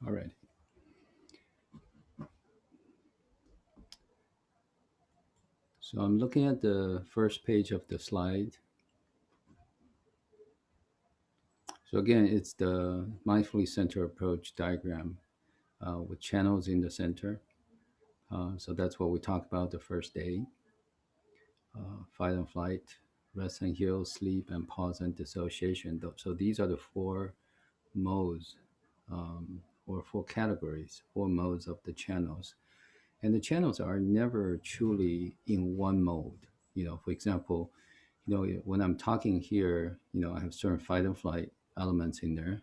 All right. So I'm looking at the first page of the slide. So again, it's the mindfully center approach diagram with channels in the center. So that's what we talked about the first day: fight and flight, rest and heal, sleep and pause and dissociation. So these are the four modes, or four categories, four modes of the channels. And the channels are never truly in one mode. For example, when I'm talking here, I have certain fight and flight elements in there,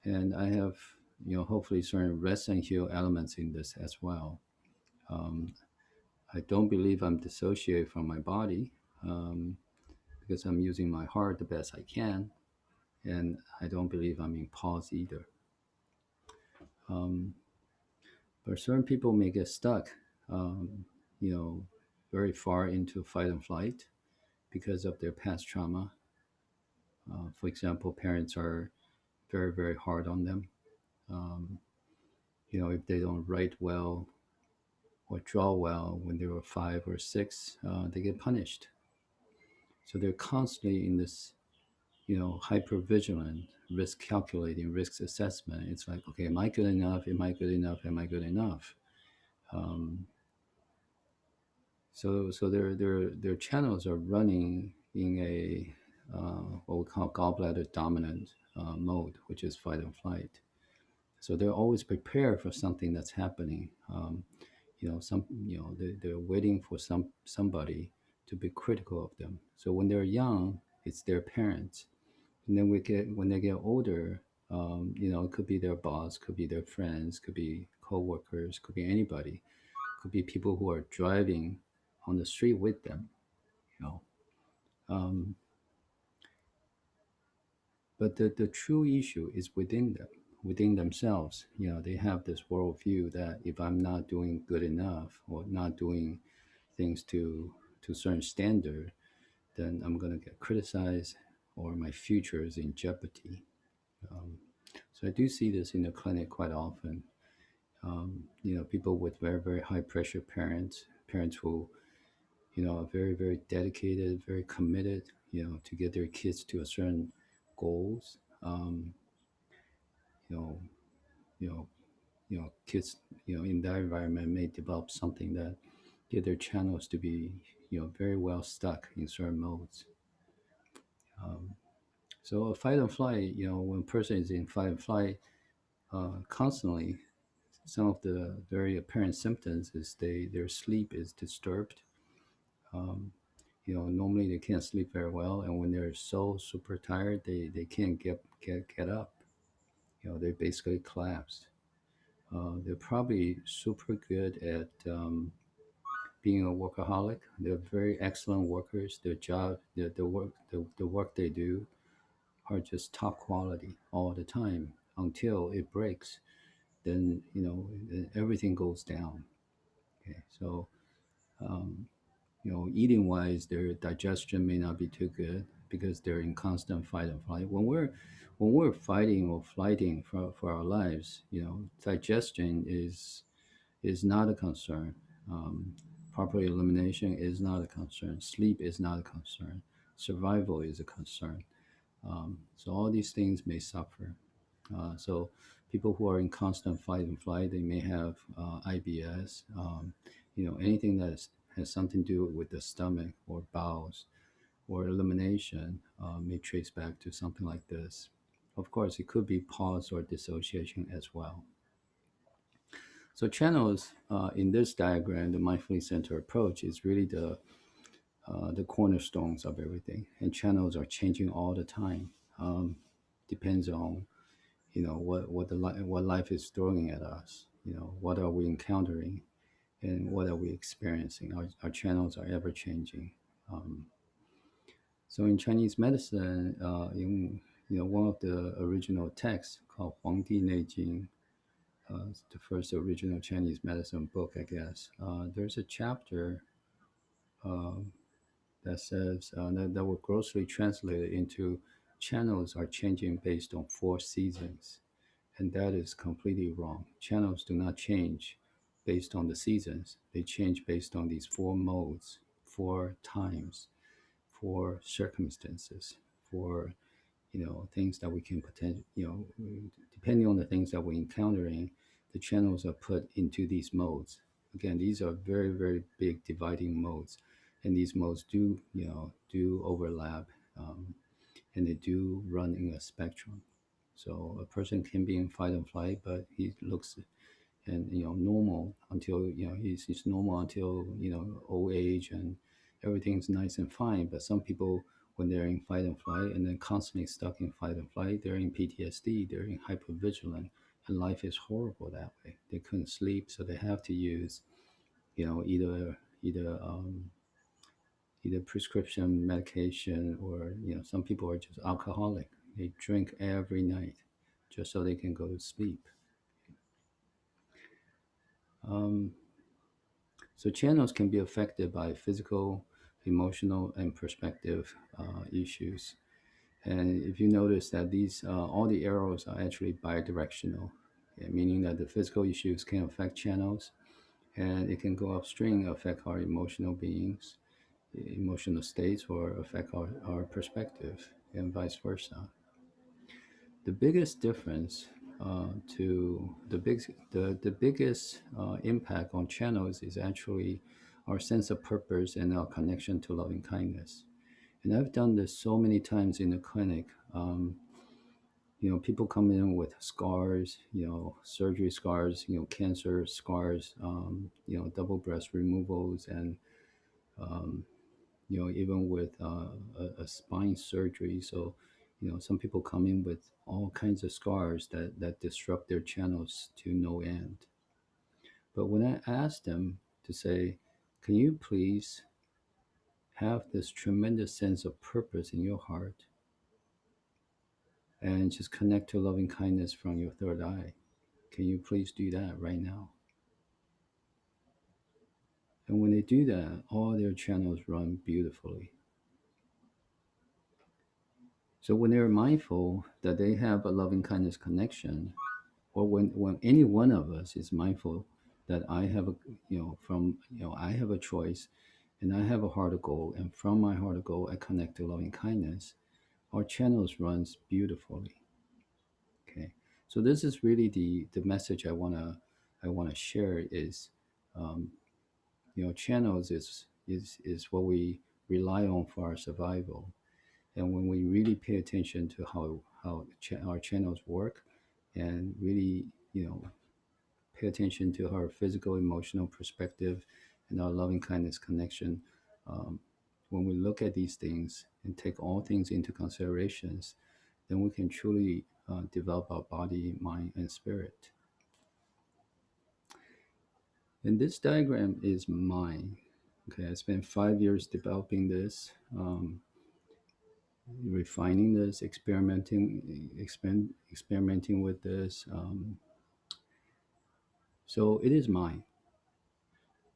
and I have, hopefully certain rest and heal elements in this as well. Um, I don't believe I'm dissociated from my body, um, because I'm using my heart the best I can, and I don't believe I'm in pause either. Um, but certain people may get stuck, um, you know, very far into fight and flight because of their past trauma. For example, parents are very, very hard on them. Um, if they don't write well or draw well when they were 5 or 6, they get punished. So they're constantly in this, hyper vigilant, risk calculating, risk assessment. It's like, okay, am I good enough? Am I good enough? Am I good enough? Um, so their channels are running in a what we call gallbladder dominant mode, which is fight and flight. So they're always prepared for something that's happening. They're waiting for somebody to be critical of them. So when they're young, it's their parents, and then we get when they get older, it could be their boss, could be their friends, could be coworkers, could be anybody, could be people who are driving on the street with them. You know, um, but the true issue is within them, within themselves. They have this worldview that if I'm not doing good enough or not doing things to a certain standard, then I'm going to get criticized or my future is in jeopardy. Um, so I do see this in the clinic quite often. People with very, very high pressure parents who, are very, very dedicated, very committed, to get their kids to a certain goals. You know, you know, kids, in that environment may develop something that get their channels to be, very well stuck in certain modes. Um, so a fight and flight, when a person is in fight and flight constantly, some of the very apparent symptoms is their sleep is disturbed. Um, normally they can't sleep very well, and when they're so super tired, they can't get up. They basically collapse. They're probably super good at being a workaholic. They're very excellent workers. Their job, the work they do are just top quality all the time until it breaks. Then everything goes down. Okay, so um, eating wise, their digestion may not be too good because they're in constant fight and flight. When we're fighting or flighting for our lives, digestion is not a concern. Um, Proper elimination is not a concern. Sleep is not a concern. Survival is a concern. So all these things may suffer. So people who are in constant fight and flight, they may have IBS. Anything that has something to do with the stomach or bowels or elimination may trace back to something like this. Of course, it could be pause or dissociation as well. So channels in this diagram, the mindfully center approach is really the cornerstones of everything, and channels are changing all the time. Depends on what life is throwing at us. What are we encountering, and what are we experiencing. Our channels are ever changing. Um, so in Chinese medicine, in one of the original texts called Huangdi Neijing, the first original Chinese medicine book, I guess. There's a chapter um, that says that were grossly translated into channels are changing based on four seasons. and that is completely wrong. Channels do not change based on the seasons. They change based on these four modes, four times, four circumstances, for things that we can potential depending on the things that we're encountering, the channels are put into these modes. Again, these are very, very big dividing modes, and these modes do overlap, and they do run in a spectrum. So a person can be in fight and flight, but he looks and normal until he's normal until old age, and everything's nice and fine. But some people, when they're in fight and flight and then constantly stuck in fight and flight, they're in PTSD, they're in hypervigilant, and life is horrible that way. They couldn't sleep, so they have to use either prescription medication, or some people are just alcoholic. They drink every night just so they can go to sleep. um, So channels can be affected by physical, emotional, and perspective issues. And if you notice that these all the arrows are actually bidirectional, yeah, meaning that the physical issues can affect channels, and it can go upstream, affect our emotional beings, emotional states, or affect our perspective, and vice versa. The biggest difference to the biggest impact on channels is actually our sense of purpose and our connection to loving kindness. And I've done this so many times in the clinic. People come in with scars, surgery scars, cancer scars, double breast removals, and um, even with a spine surgery. So, some people come in with all kinds of scars that disrupt their channels to no end. But when I ask them to say, can you please have this tremendous sense of purpose in your heart and just connect to loving kindness from your third eye? Can you please do that right now? And when they do that, all their channels run beautifully. So when they're mindful that they have a loving kindness connection, or when any one of us is mindful that I have a from I have a choice, and I have a heart of gold, and from my heart of gold I connect to loving kindness, our channels runs beautifully. Okay, so this is really the message I want to share is, um, channels is what we rely on for our survival. And when we really pay attention to how our channels work, and really pay attention to our physical, emotional perspective, and our loving kindness connection. Um, when we look at these things and take all things into considerations, then we can truly develop our body, mind, and spirit. And this diagram is mine. Okay, I spent 5 years developing this, refining this, experimenting with this. So it is mine,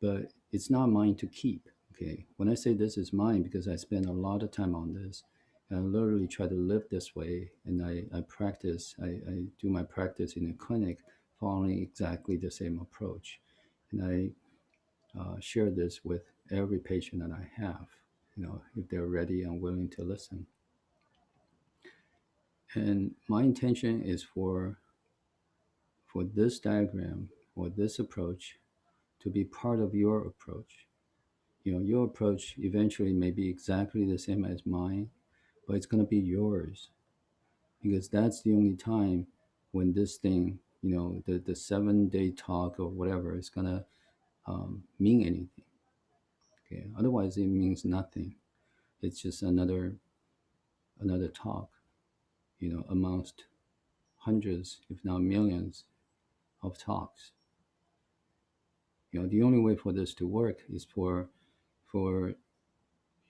but it's not mine to keep. Okay, when I say this is mine, because I spend a lot of time on this, and I literally try to live this way, and I practice. I do my practice in a clinic, following exactly the same approach, and I share this with every patient that I have. If they're ready and willing to listen. And my intention is for this diagram or this approach to be part of your approach. Your approach eventually may be exactly the same as mine, but it's going to be yours, because that's the only time when this thing, the 7 day talk or whatever, is going to mean anything. Okay, otherwise it means nothing. It's just another talk, amongst hundreds, if not millions, of talks. The only way for this to work is for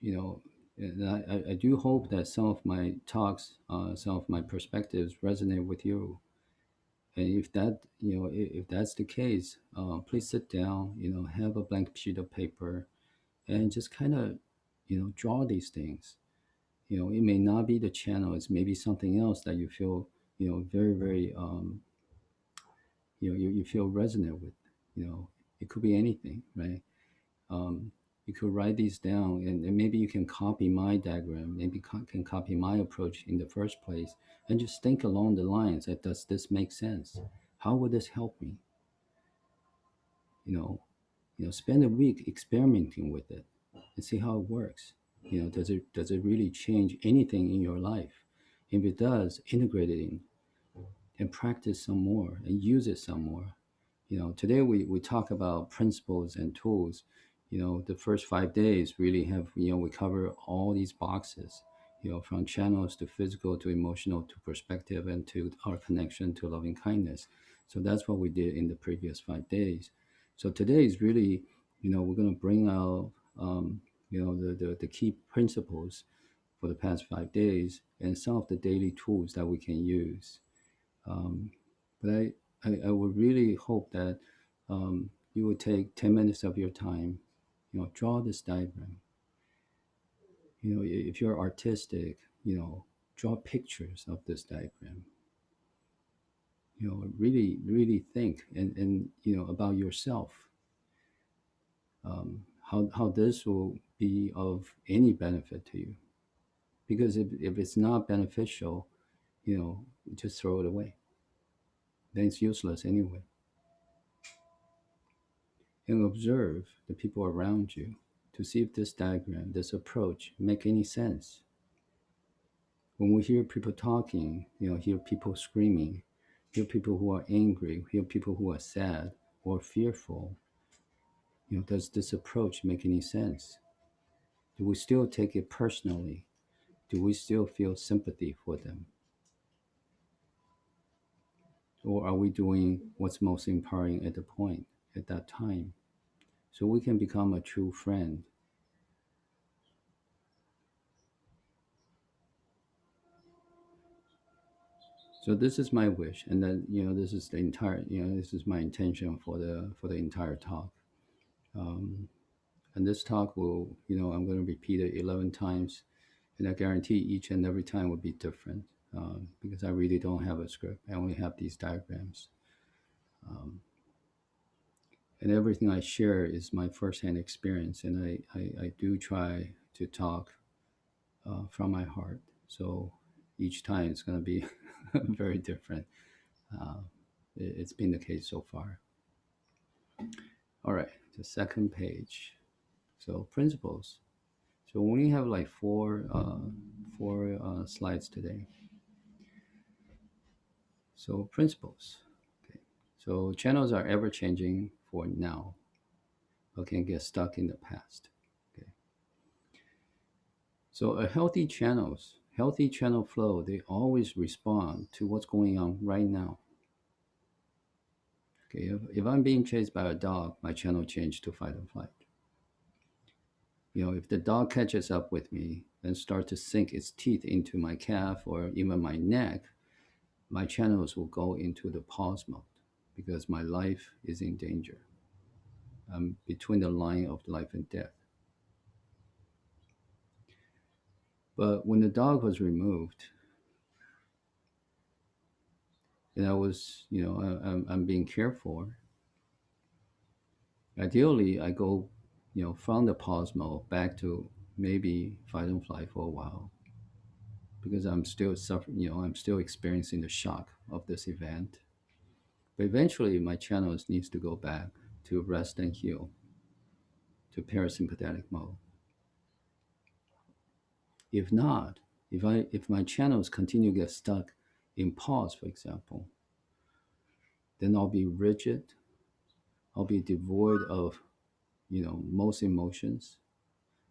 you know, and I do hope that some of my talks, some of my perspectives resonate with you. And if if that's the case, please sit down, have a blank sheet of paper, and just kind of, draw these things. It may not be the channel; it's maybe something else that you feel, very, very you feel resonant with. You know, it could be anything, right? You could write these down, and maybe you can copy my diagram, maybe can copy my approach in the first place, and just think along the lines that does this make sense? How would this help me? You know, spend a week experimenting with it and see how it works. Does it really change anything in your life? If it does, integrate it in and practice some more and use it some more. Today we talk about principles and tools. The first 5 days really have, we cover all these boxes, from channels to physical to emotional to perspective and to our connection to loving kindness. So that's what we did in the previous 5 days. So today is really, we're going to bring out, the key principles for the past 5 days and some of the daily tools that we can use. um, but I would really hope that you would take 10 minutes of your time, draw this diagram. If you're artistic, draw pictures of this diagram. Really, really think and about yourself, how this will be of any benefit to you. Because if it's not beneficial, just throw it away. Then it's useless anyway. And observe the people around you to see if this diagram, this approach, make any sense. When we hear people talking, hear people screaming, hear people who are angry, hear people who are sad or fearful, does this approach make any sense? Do we still take it personally? Do we still feel sympathy for them? Or are we doing what's most empowering at the point, at that time? So we can become a true friend. So this is my wish, and then this is the entire, this is my intention for the entire talk. Um, and this talk will, I'm going to repeat it 11 times, and I guarantee each and every time will be different, because I really don't have a script. I only have these diagrams, um, and everything I share is my firsthand experience, and I do try to talk from my heart. So each time it's going to be very different. Uh, it's been the case so far. All right, the second page. So principles. So we only have like four slides today. So principles. Okay. So channels are ever changing for now, but can get stuck in the past. Okay. So a healthy channel flow, they always respond to what's going on right now. Okay. If I'm being chased by a dog, my channel changed to fight or flight. If the dog catches up with me and starts to sink its teeth into my calf or even my neck, my channels will go into the pause mode because my life is in danger. I'm between the line of life and death. But when the dog was removed, and I was, I'm being cared for, ideally I go, from the pause mode back to maybe fight and flight for a while because I'm still suffering, I'm still experiencing the shock of this event. But eventually, my channels needs to go back to rest and heal, to parasympathetic mode. If not, if my channels continue to get stuck in pause, for example, then I'll be rigid. I'll be devoid of, most emotions.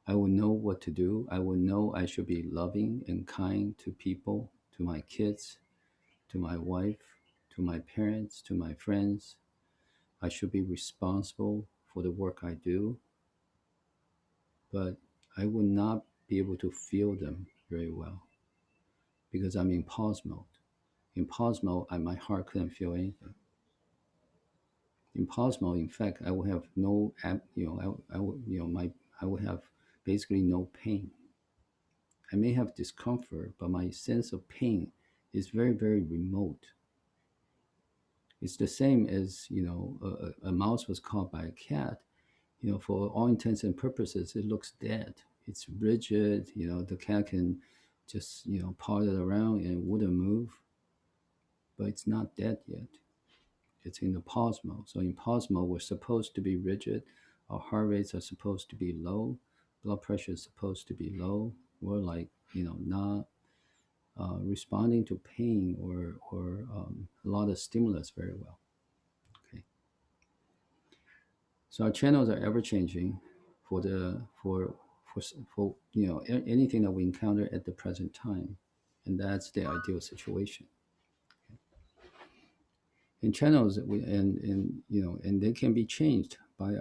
I will know what to do. I will know I should be loving and kind to people, to my kids, to my wife, to my parents, to my friends. I should be responsible for the work I do, but I would not be able to feel them very well because I'm in pause mode. In pause mode, my heart couldn't feel anything. In pause mode, in fact, I will have no, I will, I will have basically no pain. I may have discomfort, but my sense of pain is very, very remote. It's the same as, a mouse was caught by a cat. For all intents and purposes, it looks dead. It's rigid. The cat can just, paw it around and it wouldn't move, but it's not dead yet. It's in the pause mode. So in pause mode, we're supposed to be rigid. Our heart rates are supposed to be low. Blood pressure is supposed to be low. We're like, not responding to pain or a lot of stimulus very well. Okay. So our channels are ever changing for the for anything that we encounter at the present time, and that's the ideal situation. And channels and they can be changed by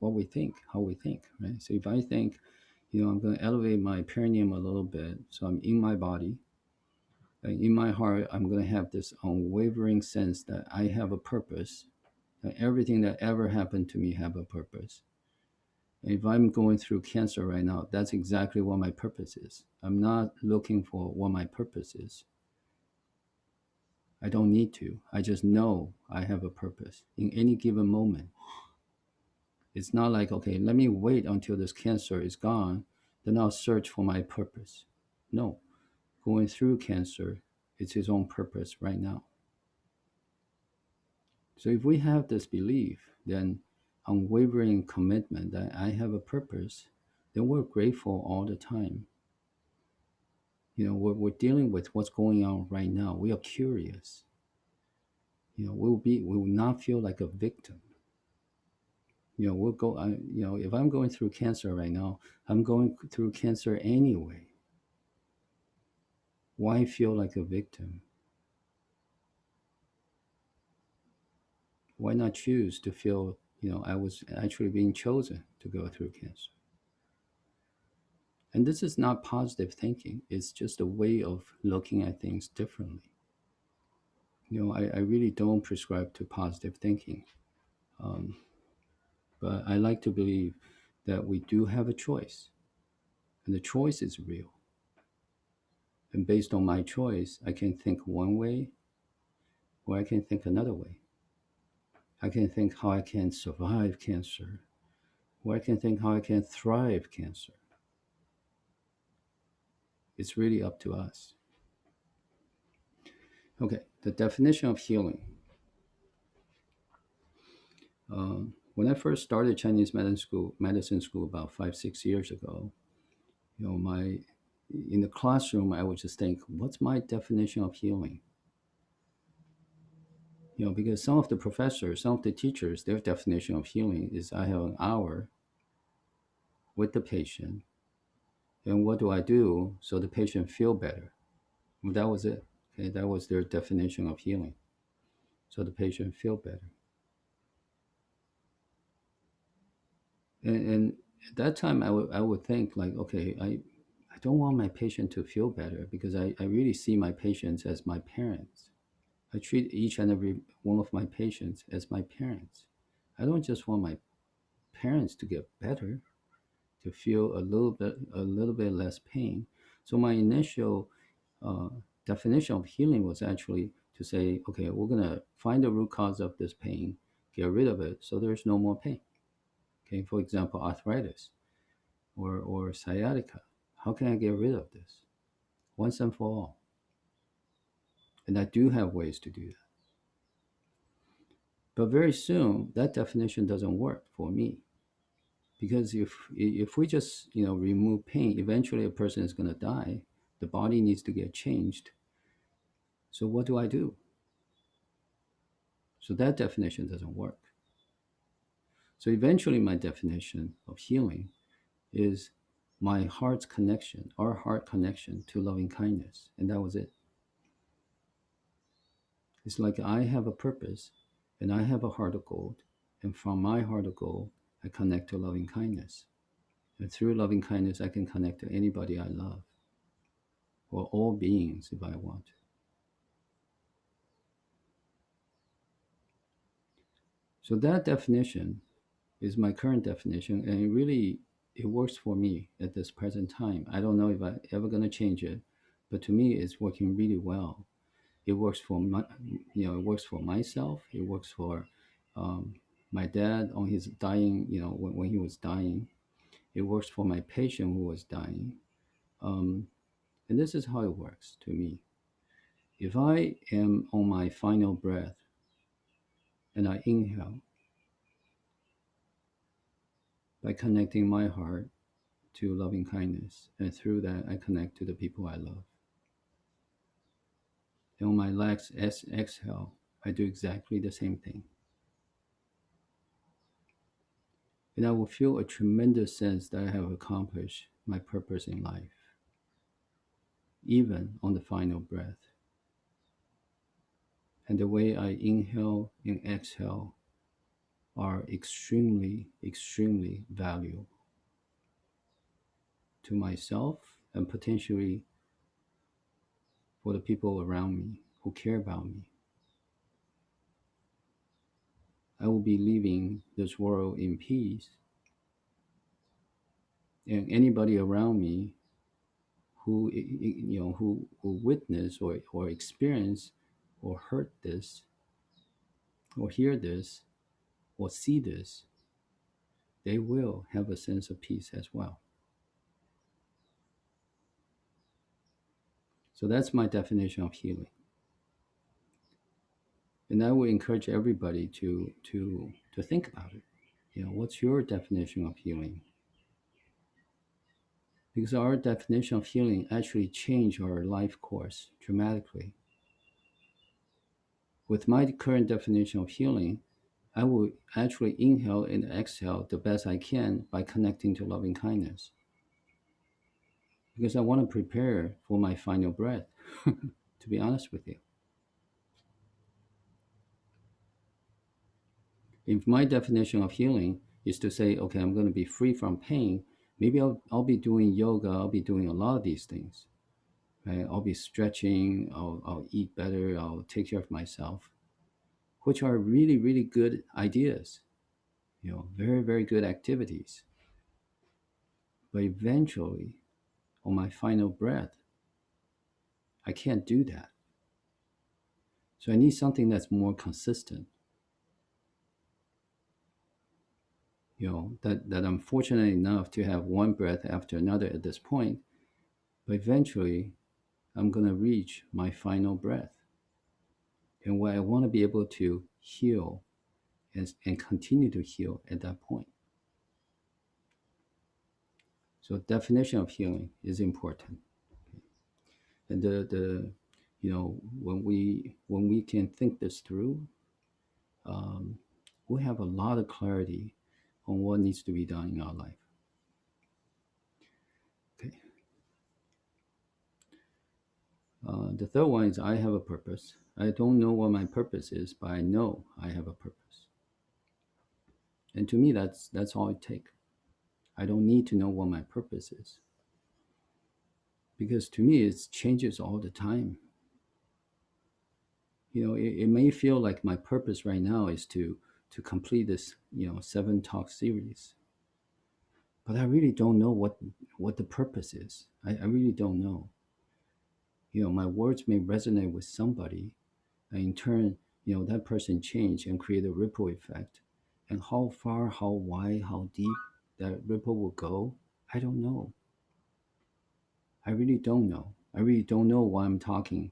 what we think, how we think, right? So if I think, I'm going to elevate my perineum a little bit, so I'm in my body, in my heart, I'm going to have this unwavering sense that I have a purpose, that everything that ever happened to me have a purpose. And if I'm going through cancer right now, that's exactly what my purpose is. I'm not looking for what my purpose is. I don't need to. I just know I have a purpose in any given moment. It's not like, okay, let me wait until this cancer is gone, then I'll search for my purpose. No, going through cancer, it's his own purpose right now. So if we have this belief, then unwavering commitment that I have a purpose, then we're grateful all the time. We're dealing with what's going on right now. We are curious. We will not feel like a victim. We'll go. If I'm going through cancer right now, I'm going through cancer anyway. Why feel like a victim? Why not choose to feel, I was actually being chosen to go through cancer? And this is not positive thinking. It's just a way of looking at things differently. I really don't prescribe to positive thinking. Um, but I like to believe that we do have a choice, and the choice is real. And based on my choice, I can think one way or I can think another way. I can think how I can survive cancer, or I can think how I can thrive cancer. It's really up to us. Okay, the definition of healing. When I first started Chinese medicine school about 5, 6 years ago, my in the classroom I would just think, what's my definition of healing? Because some of the professors, some of the teachers, their definition of healing is I have an hour with the patient, and what do I do so the patient feel better? Well, that was it. Okay, that was their definition of healing. So the patient feel better. And at that time, I would think like, okay, I don't want my patient to feel better because I really see my patients as my parents. I treat each and every one of my patients as my parents. I don't just want my parents to get better, to feel a little bit less pain. So my initial uh, definition of healing was actually to say, okay, we're gonna find the root cause of this pain, get rid of it, so there's no more pain. Okay, for example, arthritis or sciatica. How can I get rid of this once and for all? And I do have ways to do that. But very soon, that definition doesn't work for me because if we just remove pain, eventually a person is going to die. The body needs to get changed. So what do I do? So that definition doesn't work. So eventually, my definition of healing is my heart's connection, our heart connection to loving kindness, and that was it. It's like I have a purpose and I have a heart of gold. And from my heart of gold, I connect to loving kindness. And through loving kindness, I can connect to anybody I love or all beings if I want. So that definition is my current definition. And it works for me at this present time. I don't know if I'm ever going to change it, but to me, it's working really well. It works for my, it works for myself. It works for um, my dad on his dying, when he was dying. It works for my patient who was dying. Um, and this is how it works to me. If I am on my final breath and I inhale by connecting my heart to loving kindness, and through that, I connect to the people I love. And on my last exhale, I do exactly the same thing. And I will feel a tremendous sense that I have accomplished my purpose in life, even on the final breath. And the way I inhale and exhale are extremely, extremely valuable to myself and potentially for the people around me who care about me. I will be leaving this world in peace, and anybody around me who who witness or experience or heard this or hear this or see this, they will have a sense of peace as well. So that's my definition of healing. And I would encourage everybody to think about it. What's your definition of healing? Because our definition of healing actually changed our life course dramatically. With my current definition of healing, I will actually inhale and exhale the best I can by connecting to loving kindness. Because I want to prepare for my final breath, to be honest with you. If my definition of healing is to say, okay, I'm going to be free from pain, maybe I'll be doing yoga, I'll be doing a lot of these things. Right? I'll be stretching, I'll eat better, I'll take care of myself, which are really, really good ideas, very, very good activities. But eventually, on my final breath, I can't do that. So I need something that's more consistent. That I'm fortunate enough to have one breath after another at this point, but eventually I'm going to reach my final breath. And where I want to be able to heal and continue to heal at that point. So definition of healing is important. And when we can think this through, um, we have a lot of clarity on what needs to be done in our life. Okay. The third one is I have a purpose. I don't know what my purpose is, but I know I have a purpose. And to me, that's all it takes. I don't need to know what my purpose is, because to me it changes all the time. It may feel like my purpose right now is to complete this 7 talk series, but I really don't know what the purpose is. I really don't know. My words may resonate with somebody, and in turn, that person change and create a ripple effect. And how far, how wide, how deep that ripple will go, I don't know. I really don't know. I really don't know why I'm talking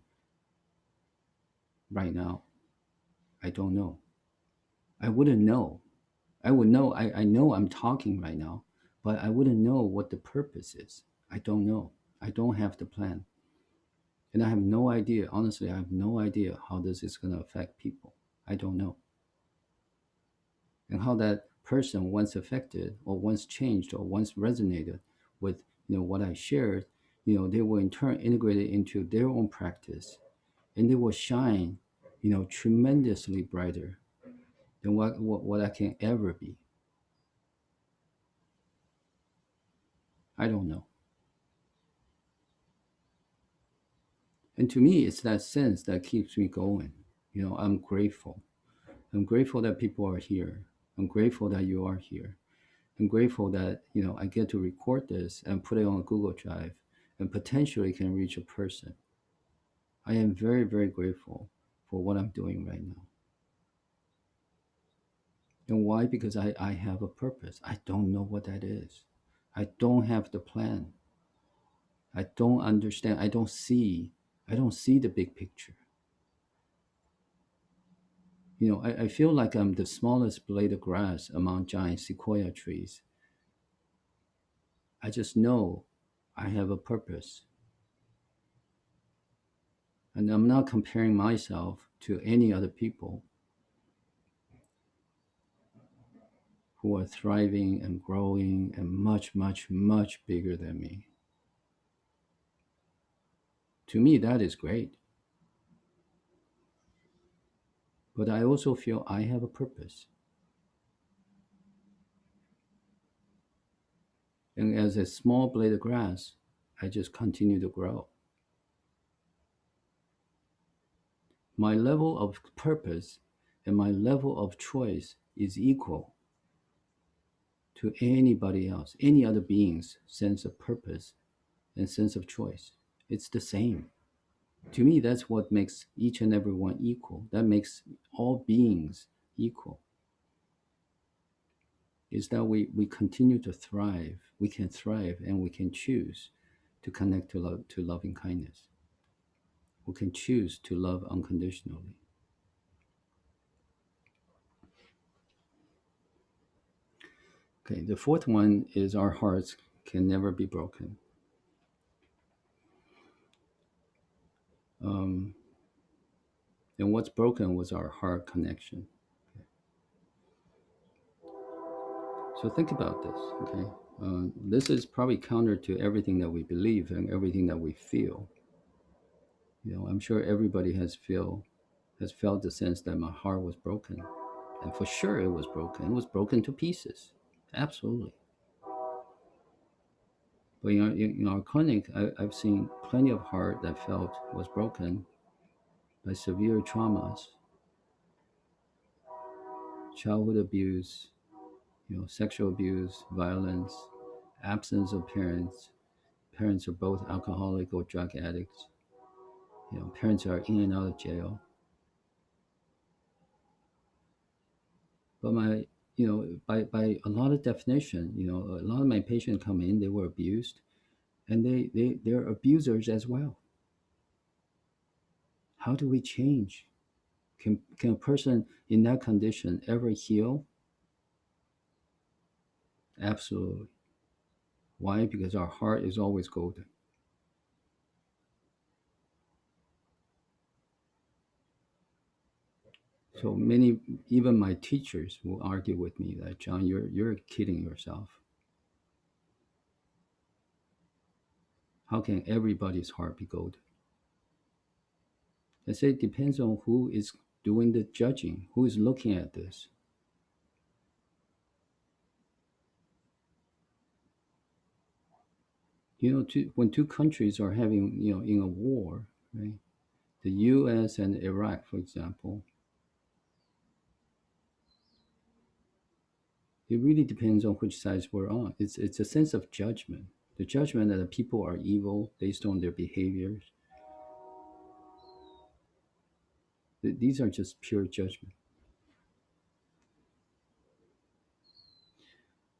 right now. I don't know. I wouldn't know. I would know. I know I'm talking right now, but I wouldn't know what the purpose is. I don't know. I don't have the plan. And I have no idea. Honestly, I have no idea how this is going to affect people. I don't know. And how that person once affected or once changed or once resonated with what I shared, they will in turn integrate it into their own practice, and they will shine tremendously brighter than what I can ever be. I don't know. And to me, it's that sense that keeps me going. I'm grateful. I'm grateful that people are here. I'm grateful that you are here. I'm grateful that I get to record this and put it on a Google Drive and potentially can reach a person. I am very, very grateful for what I'm doing right now. And why? Because I have a purpose. I don't know what that is. I don't have the plan. I don't understand. I don't see the big picture. I feel like I'm the smallest blade of grass among giant sequoia trees. I just know I have a purpose. And I'm not comparing myself to any other people who are thriving and growing and much, much, much bigger than me. To me, that is great. But I also feel I have a purpose. And as a small blade of grass, I just continue to grow. My level of purpose and my level of choice is equal to anybody else, any other being's sense of purpose and sense of choice. It's the same. To me, that's what makes each and every one equal. That makes all beings equal. Is that we continue to thrive. We can thrive and we can choose to connect to loving kindness. We can choose to love unconditionally. Okay, the fourth one is our hearts can never be broken. Um, and what's broken was our heart connection. So think about this, okay? This is probably counter to everything that we believe and everything that we feel. I'm sure everybody has felt the sense that my heart was broken, and for sure it was broken. It was broken to pieces, absolutely. But in our clinic, I've seen plenty of heart that felt was broken by severe traumas, childhood abuse, sexual abuse, violence, absence of parents. Parents are both alcoholic or drug addicts. Parents are in and out of jail. But by a lot of definition, a lot of my patients come in, they were abused, and they're abusers as well. How do we change? Can a person in that condition ever heal? Absolutely. Why? Because our heart is always golden. So many, even my teachers will argue with me that, John, you're kidding yourself. How can everybody's heart be golden? I say it depends on who is doing the judging, who is looking at this. When two countries are having, in a war, right? The U.S. and Iraq, for example, it really depends on which sides we're on. It's a sense of judgment, the judgment that the people are evil based on their behaviors. These are just pure judgment.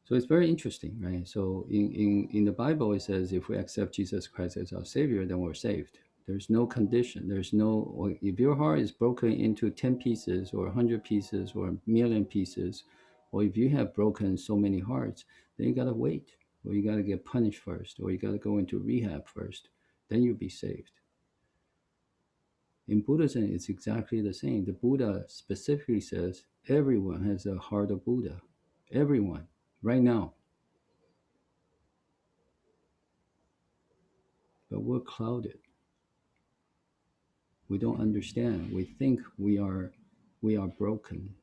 So it's very interesting, right? So in the Bible, it says if we accept Jesus Christ as our Savior, then we're saved. There's no condition. If your heart is broken into 10 pieces or 100 pieces or a million pieces, or if you have broken so many hearts, then you got to wait, or you got to get punished first, or you got to go into rehab first. Then you'll be saved. In Buddhism, it's exactly the same. The Buddha specifically says everyone has a heart of Buddha. Everyone, right now. But we're clouded. We don't understand. We think we are broken.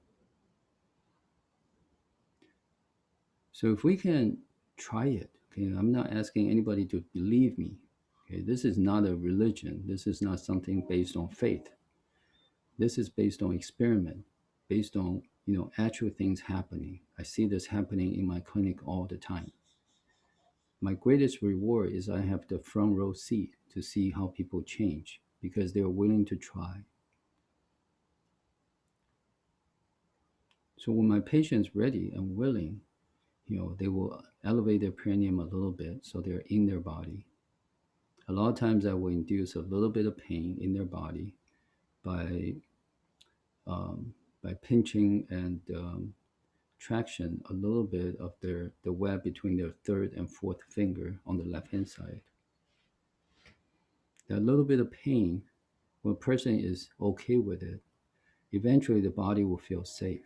So if we can try it, okay, I'm not asking anybody to believe me. Okay, this is not a religion. This is not something based on faith. This is based on experiment, based on actual things happening. I see this happening in my clinic all the time. My greatest reward is I have the front row seat to see how people change. because they're willing to try. So when my patient's ready and willing, they will elevate their perineum a little bit so they're in their body. A lot of times I will induce a little bit of pain in their body by um, pinching and traction a little bit of the web between their third and fourth finger on the left hand side. That little bit of pain, when a person is okay with it, eventually the body will feel safe.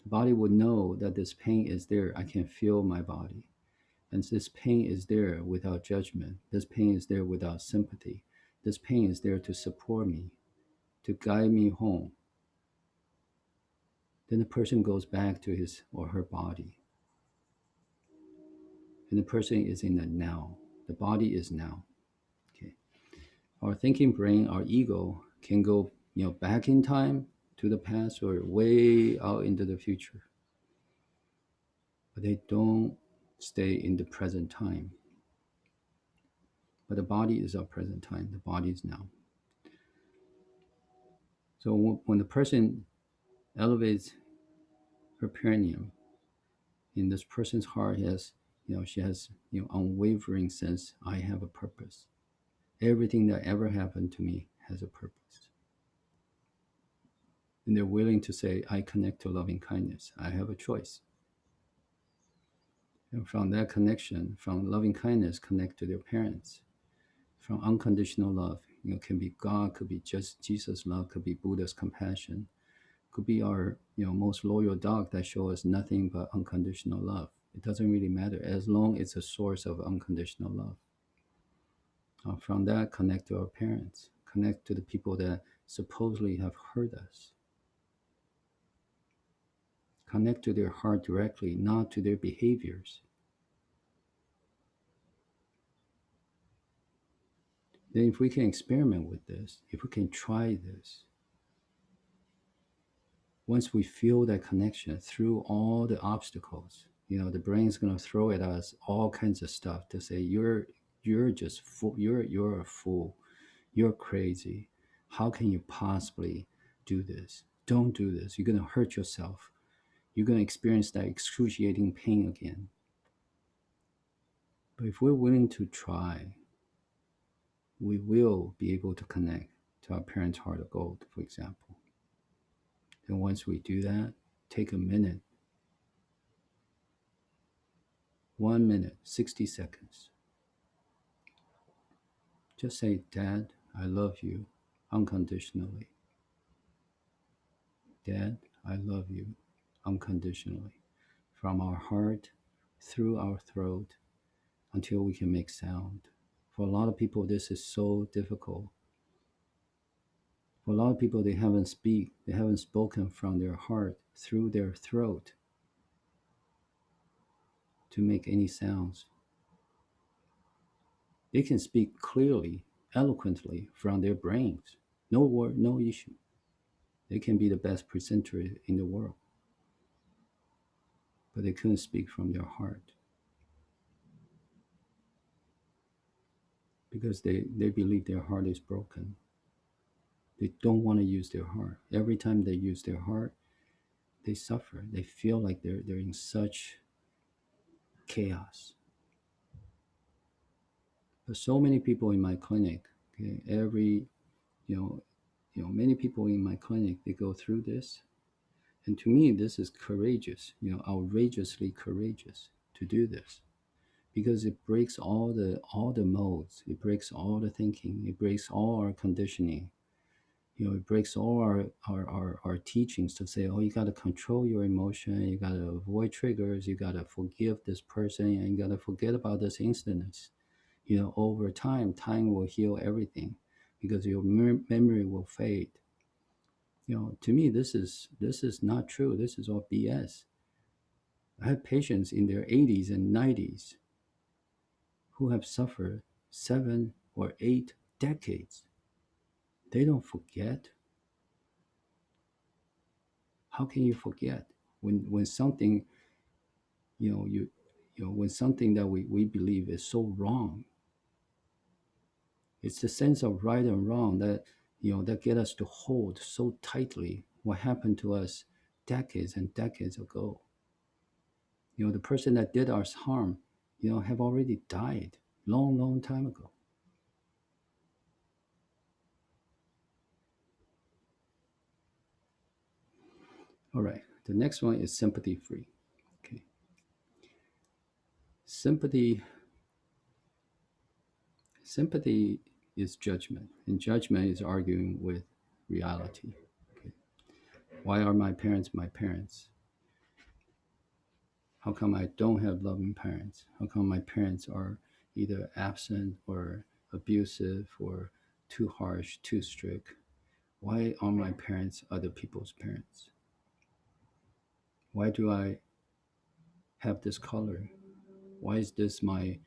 The body will know that this pain is there. I can feel my body. And this pain is there without judgment. This pain is there without sympathy. This pain is there to support me, to guide me home. Then the person goes back to his or her body. And the person is in the now. The body is now. Okay. Our thinking brain, our ego, can go back in time to the past or way out into the future. But they don't stay in the present time. But the body is our present time. The body is now. So when the person elevates her perineum, in this person's heart has, she has, unwavering sense, I have a purpose. Everything that ever happened to me has a purpose. And they're willing to say, I connect to loving kindness. I have a choice. And from that connection, from loving kindness, connect to their parents. From unconditional love, can be God, could be just Jesus' love, could be Buddha's compassion, could be our most loyal dog that shows us nothing but unconditional love. It doesn't really matter as long as it's a source of unconditional love. From that, connect to our parents, connect to the people that supposedly have hurt us. Connect to their heart directly, not to their behaviors. Then if we can experiment with this, if we can try this, once we feel that connection through all the obstacles, the brain's going to throw at us all kinds of stuff to say, you're just fool, you're a fool, you're crazy. How can you possibly do this? Don't do this. You're going to hurt yourself. You're going to experience that excruciating pain again. But if we're willing to try, we will be able to connect to our parents' heart of gold, for example. And once we do that, take a minute, 1 minute, 60 seconds. Just say, Dad, I love you unconditionally. Dad, I love you unconditionally. From our heart, through our throat, until we can make sound. For a lot of people, this is so difficult. For a lot of people, they haven't spoken from their heart through their throat to make any sounds. They can speak clearly, eloquently from their brains. No word, no issue. They can be the best presenter in the world. But they couldn't speak from their heart. Because they believe their heart is broken. They don't want to use their heart. Every time they use their heart, they suffer. They feel like they're in such chaos. But so many people in my clinic, okay, many people in my clinic, they go through this. And to me, this is courageous, outrageously courageous to do this. Because it breaks all the modes, it breaks all the thinking, it breaks all our conditioning. It breaks all our teachings to say, oh, you got to control your emotion, you got to avoid triggers, you got to forgive this person, and you got to forget about this incident. Over time will heal everything because your memory will fade. To me, this is not true. This is all BS. I have patients in their 80s and 90s who have suffered 7 or 8 decades. They don't forget. How can you forget when something when something that we believe is so wrong, It's the sense of right and wrong that that get us to hold so tightly what happened to us decades and decades ago. The person that did us harm, have already died long, long time ago. All right. The next one is sympathy free. Okay. Sympathy sympathy is judgment, and judgment is arguing with reality. Okay. Why are my parents my parents? How come I don't have loving parents? How come my parents are either absent or abusive or too harsh, too strict? Why are my parents other people's parents? Why do I have this color? Why is this my,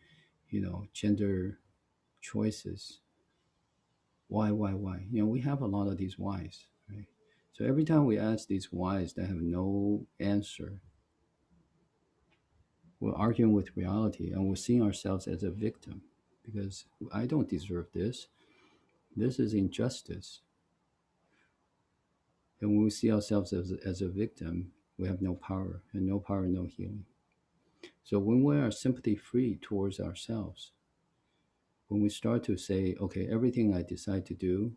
gender choices? Why? We have a lot of these whys, right? So every time we ask these whys that have no answer, we're arguing with reality and we're seeing ourselves as a victim because I don't deserve this. This is injustice. And when we see ourselves as a victim, we have no power, and no power, no healing. So when we are sympathy free towards ourselves, when we start to say, okay, everything I decide to do,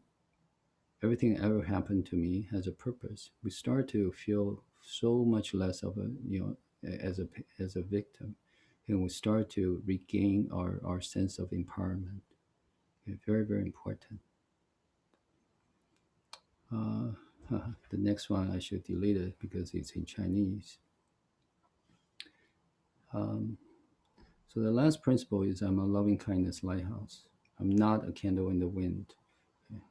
everything that ever happened to me has a purpose, we start to feel so much less of a, as a as a victim, and we start to regain our sense of empowerment. Okay, very, very important. Uh, the next one I should delete it because it's in Chinese. Um, so the last principle is I'm a loving kindness lighthouse. I'm not a candle in the wind. Okay.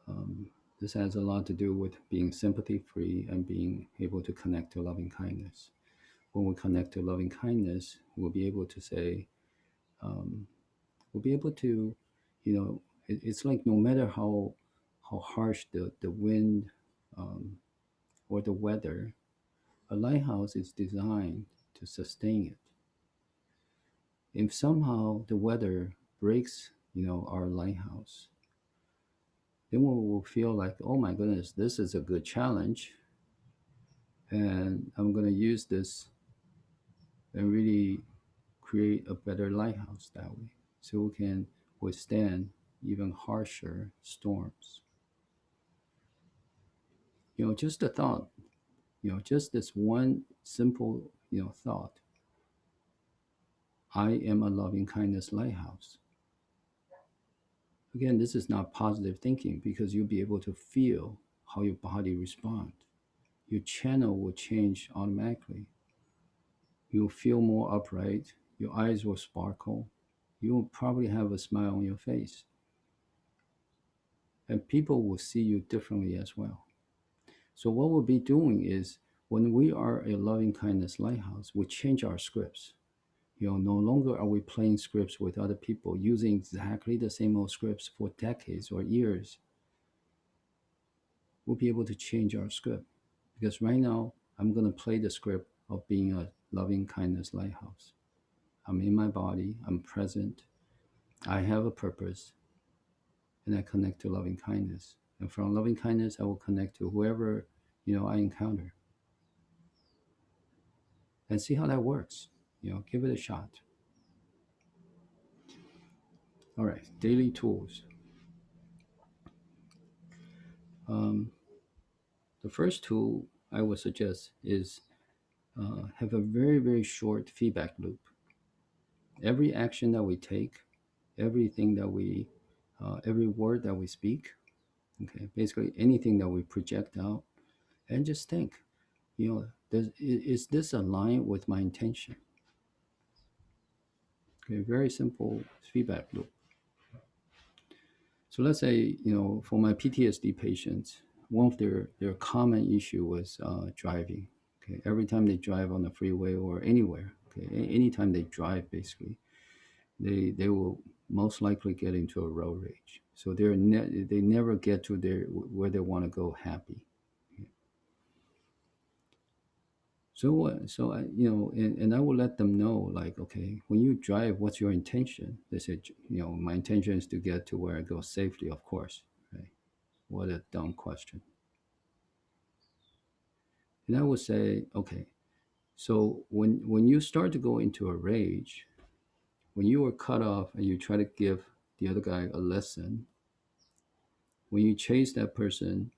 Um, this has a lot to do with being sympathy free and being able to connect to loving kindness. When we connect to loving kindness, we'll be able to say, um, we'll be able to, it's like no matter how harsh the wind um, or the weather, a lighthouse is designed to sustain it. If somehow the weather breaks, our lighthouse, then we will feel like, oh my goodness, this is a good challenge, and I'm going to use this and really create a better lighthouse that way, so we can withstand even harsher storms. Just a thought, just this one simple, thought. I am a loving kindness lighthouse. Again, this is not positive thinking because you'll be able to feel how your body responds. Your channel will change automatically. You'll feel more upright. Your eyes will sparkle. You'll probably have a smile on your face. And people will see you differently as well. So, what we'll be doing is when we are a loving kindness lighthouse, we change our scripts. No longer are we playing scripts with other people using exactly the same old scripts for decades or years. We'll be able to change our script because right now I'm going to play the script of being a loving kindness lighthouse. I'm in my body, I'm present, I have a purpose, and I connect to loving kindness. And from loving kindness, I will connect to whoever I encounter, and see how that works. Give it a shot. All right, daily tools. Um, the first tool I would suggest is have a very, very short feedback loop. Every action that we take, everything that every word that we speak, okay, basically anything that we project out, and just think, is this aligned with my intention? Okay, very simple feedback loop. So let's say, for my PTSD patients, one of their common issue was driving. Okay, every time they drive on the freeway or anywhere, okay, anytime they drive, basically, they will most likely get into a road rage. So they never get to where they want to go happy. Okay. So what? So I, and I will let them know, like, okay, when you drive, what's your intention? They said, my intention is to get to where I go safely, of course, right? What a dumb question. And I would say, okay, so when you start to go into a rage, when you are cut off and you try to give the other guy a lesson, when you chase that person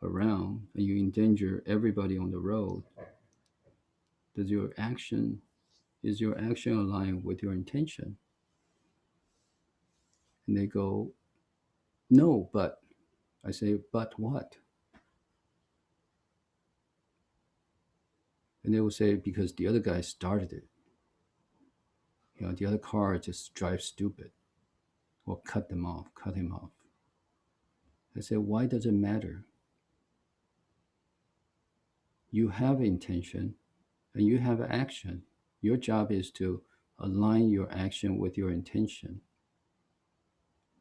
around and you endanger everybody on the road, does your action is your action aligned with your intention? And they go, no, but I say, but what? And they will say, because the other guy started it. The other car just drives stupid, or cut them off, cut him off. I say, why does it matter? You have intention and you have action. Your job is to align your action with your intention,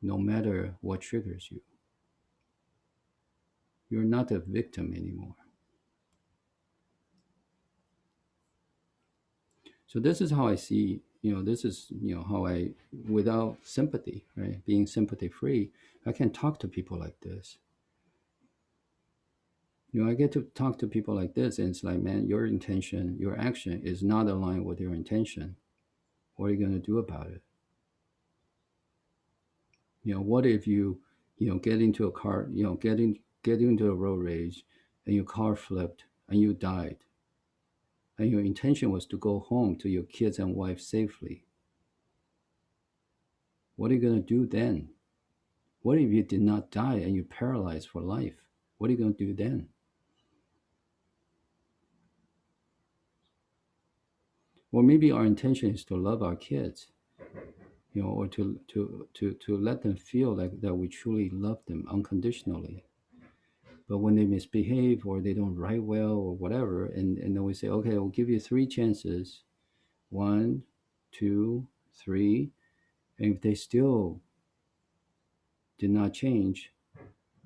no matter what triggers you. You're not a victim anymore. So this is how I see, this is, how I, without sympathy, right, being sympathy free, I can talk to people like this. I get to talk to people like this, and it's like, man, your intention, your action is not aligned with your intention. What are you going to do about it? What if you, get into a car, get into a road rage, and your car flipped and you died, and your intention was to go home to your kids and wife safely? What are you going to do then? What if you did not die and you're paralyzed for life? What are you going to do then? Or maybe our intention is to love our kids, or to let them feel like that we truly love them unconditionally. But when they misbehave or they don't write well or whatever, and then we say, okay, we'll give you three chances, one, two, three, and if they still did not change,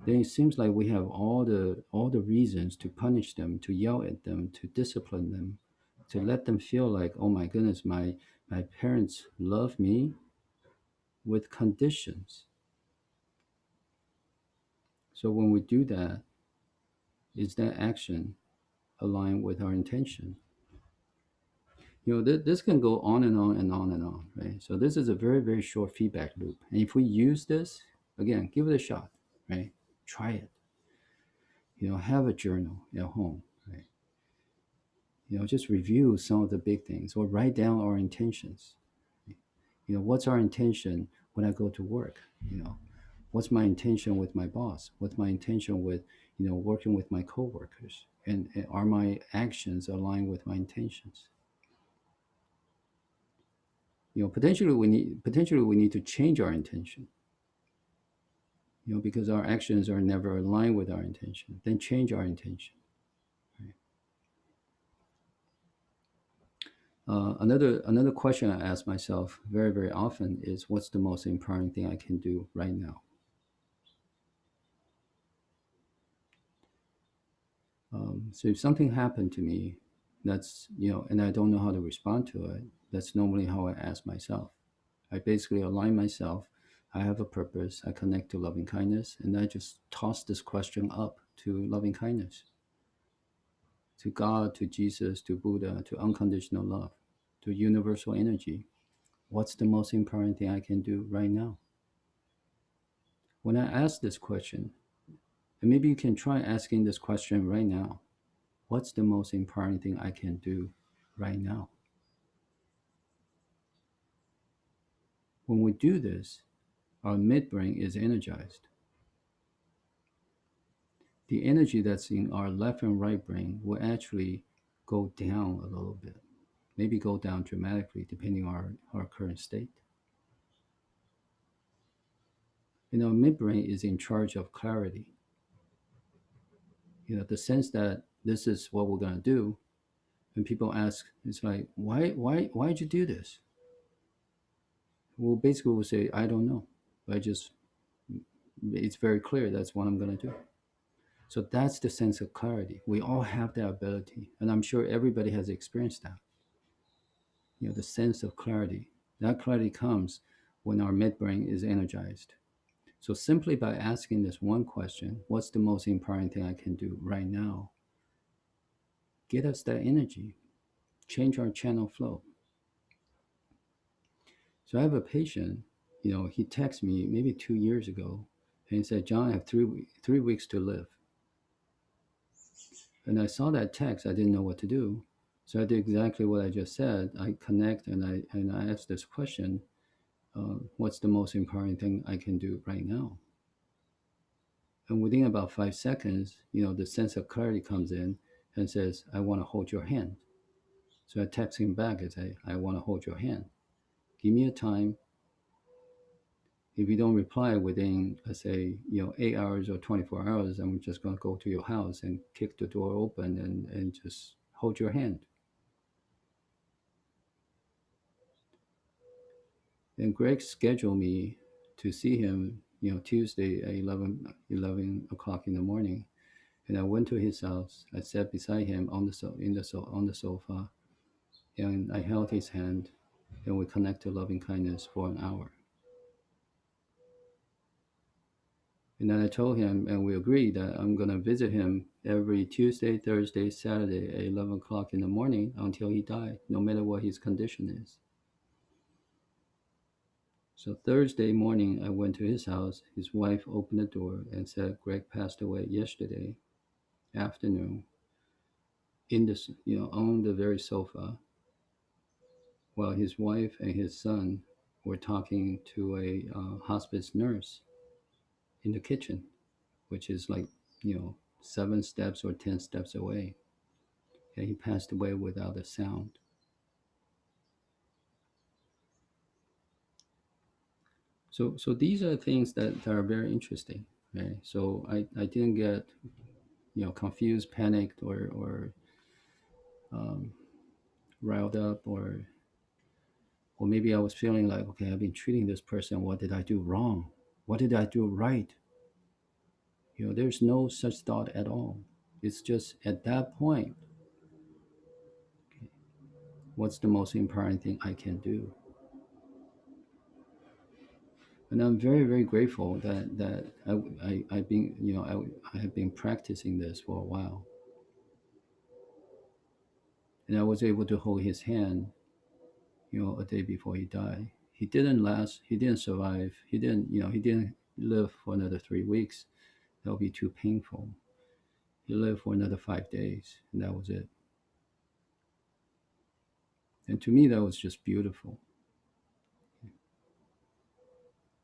then it seems like we have all the reasons to punish them, to yell at them, to discipline them, to let them feel like, oh my goodness, my parents love me with conditions. So when we do that, is that action aligned with our intention? This can go on and on and on and on, right? So this is a very, very short feedback loop. And if we use this, again, give it a shot, right? Try it. Have a journal at home, right? Just review some of the big things or write down our intentions. What's our intention when I go to work? What's my intention with my boss? What's my intention with, working with my coworkers? And are my actions aligned with my intentions? Potentially we need to change our intention, because our actions are never aligned with our intention. Then change our intention. Right? Another question I ask myself very, very often is, what's the most empowering thing I can do right now? So if something happened to me, that's, and I don't know how to respond to it, that's normally how I ask myself. I basically align myself. I have a purpose. I connect to loving kindness, and I just toss this question up to loving kindness, to God, to Jesus, to Buddha, to unconditional love, to universal energy. What's the most empowering thing I can do right now? When I ask this question, and maybe you can try asking this question right now, what's the most empowering thing I can do right now? When we do this, our midbrain is energized. The energy that's in our left and right brain will actually go down a little bit, maybe go down dramatically depending on our current state. Midbrain is in charge of clarity. The sense that this is what we're going to do. And people ask, it's like, why'd you do this? Well, basically we'll say, I don't know. I just, it's very clear that's what I'm going to do. So that's the sense of clarity. We all have that ability, and I'm sure everybody has experienced that. The sense of clarity. That clarity comes when our midbrain is energized. So simply by asking this one question, what's the most important thing I can do right now? Get us that energy, change our channel flow. So I have a patient, he texted me maybe 2 years ago and he said, John, I have 3 weeks to live. And I saw that text, I didn't know what to do. So I did exactly what I just said. I connect and I ask this question, what's the most important thing I can do right now? And within about 5 seconds, the sense of clarity comes in and says, I want to hold your hand. So I text him back and say, I want to hold your hand. Give me a time. If you don't reply within, let's say, 8 hours or 24 hours, I'm just going to go to your house and kick the door open and just hold your hand. And Greg scheduled me to see him, Tuesday at 11 o'clock in the morning. And I went to his house. I sat beside him on the sofa, and I held his hand, and we connected loving kindness for an hour. And then I told him, and we agreed that I'm going to visit him every Tuesday, Thursday, Saturday at 11 o'clock in the morning until he died, no matter what his condition is. So Thursday morning, I went to his house. His wife opened the door and said, Greg passed away yesterday afternoon in this, on the very sofa, while his wife and his son were talking to a hospice nurse in the kitchen, which is like, 7 steps or 10 steps away. And he passed away without a sound. So these are things that are very interesting. Right? So I didn't get confused, panicked, or um, riled up, or maybe I was feeling like, okay, I've been treating this person. What did I do wrong? What did I do right? There's no such thought at all. It's just at that point, what's the most important thing I can do? And I'm very, very grateful that I've been, I have been practicing this for a while. And I was able to hold his hand, a day before he died. He didn't last. He didn't survive. He didn't live for another 3 weeks. That would be too painful. He lived for another 5 days, and that was it. And to me, that was just beautiful.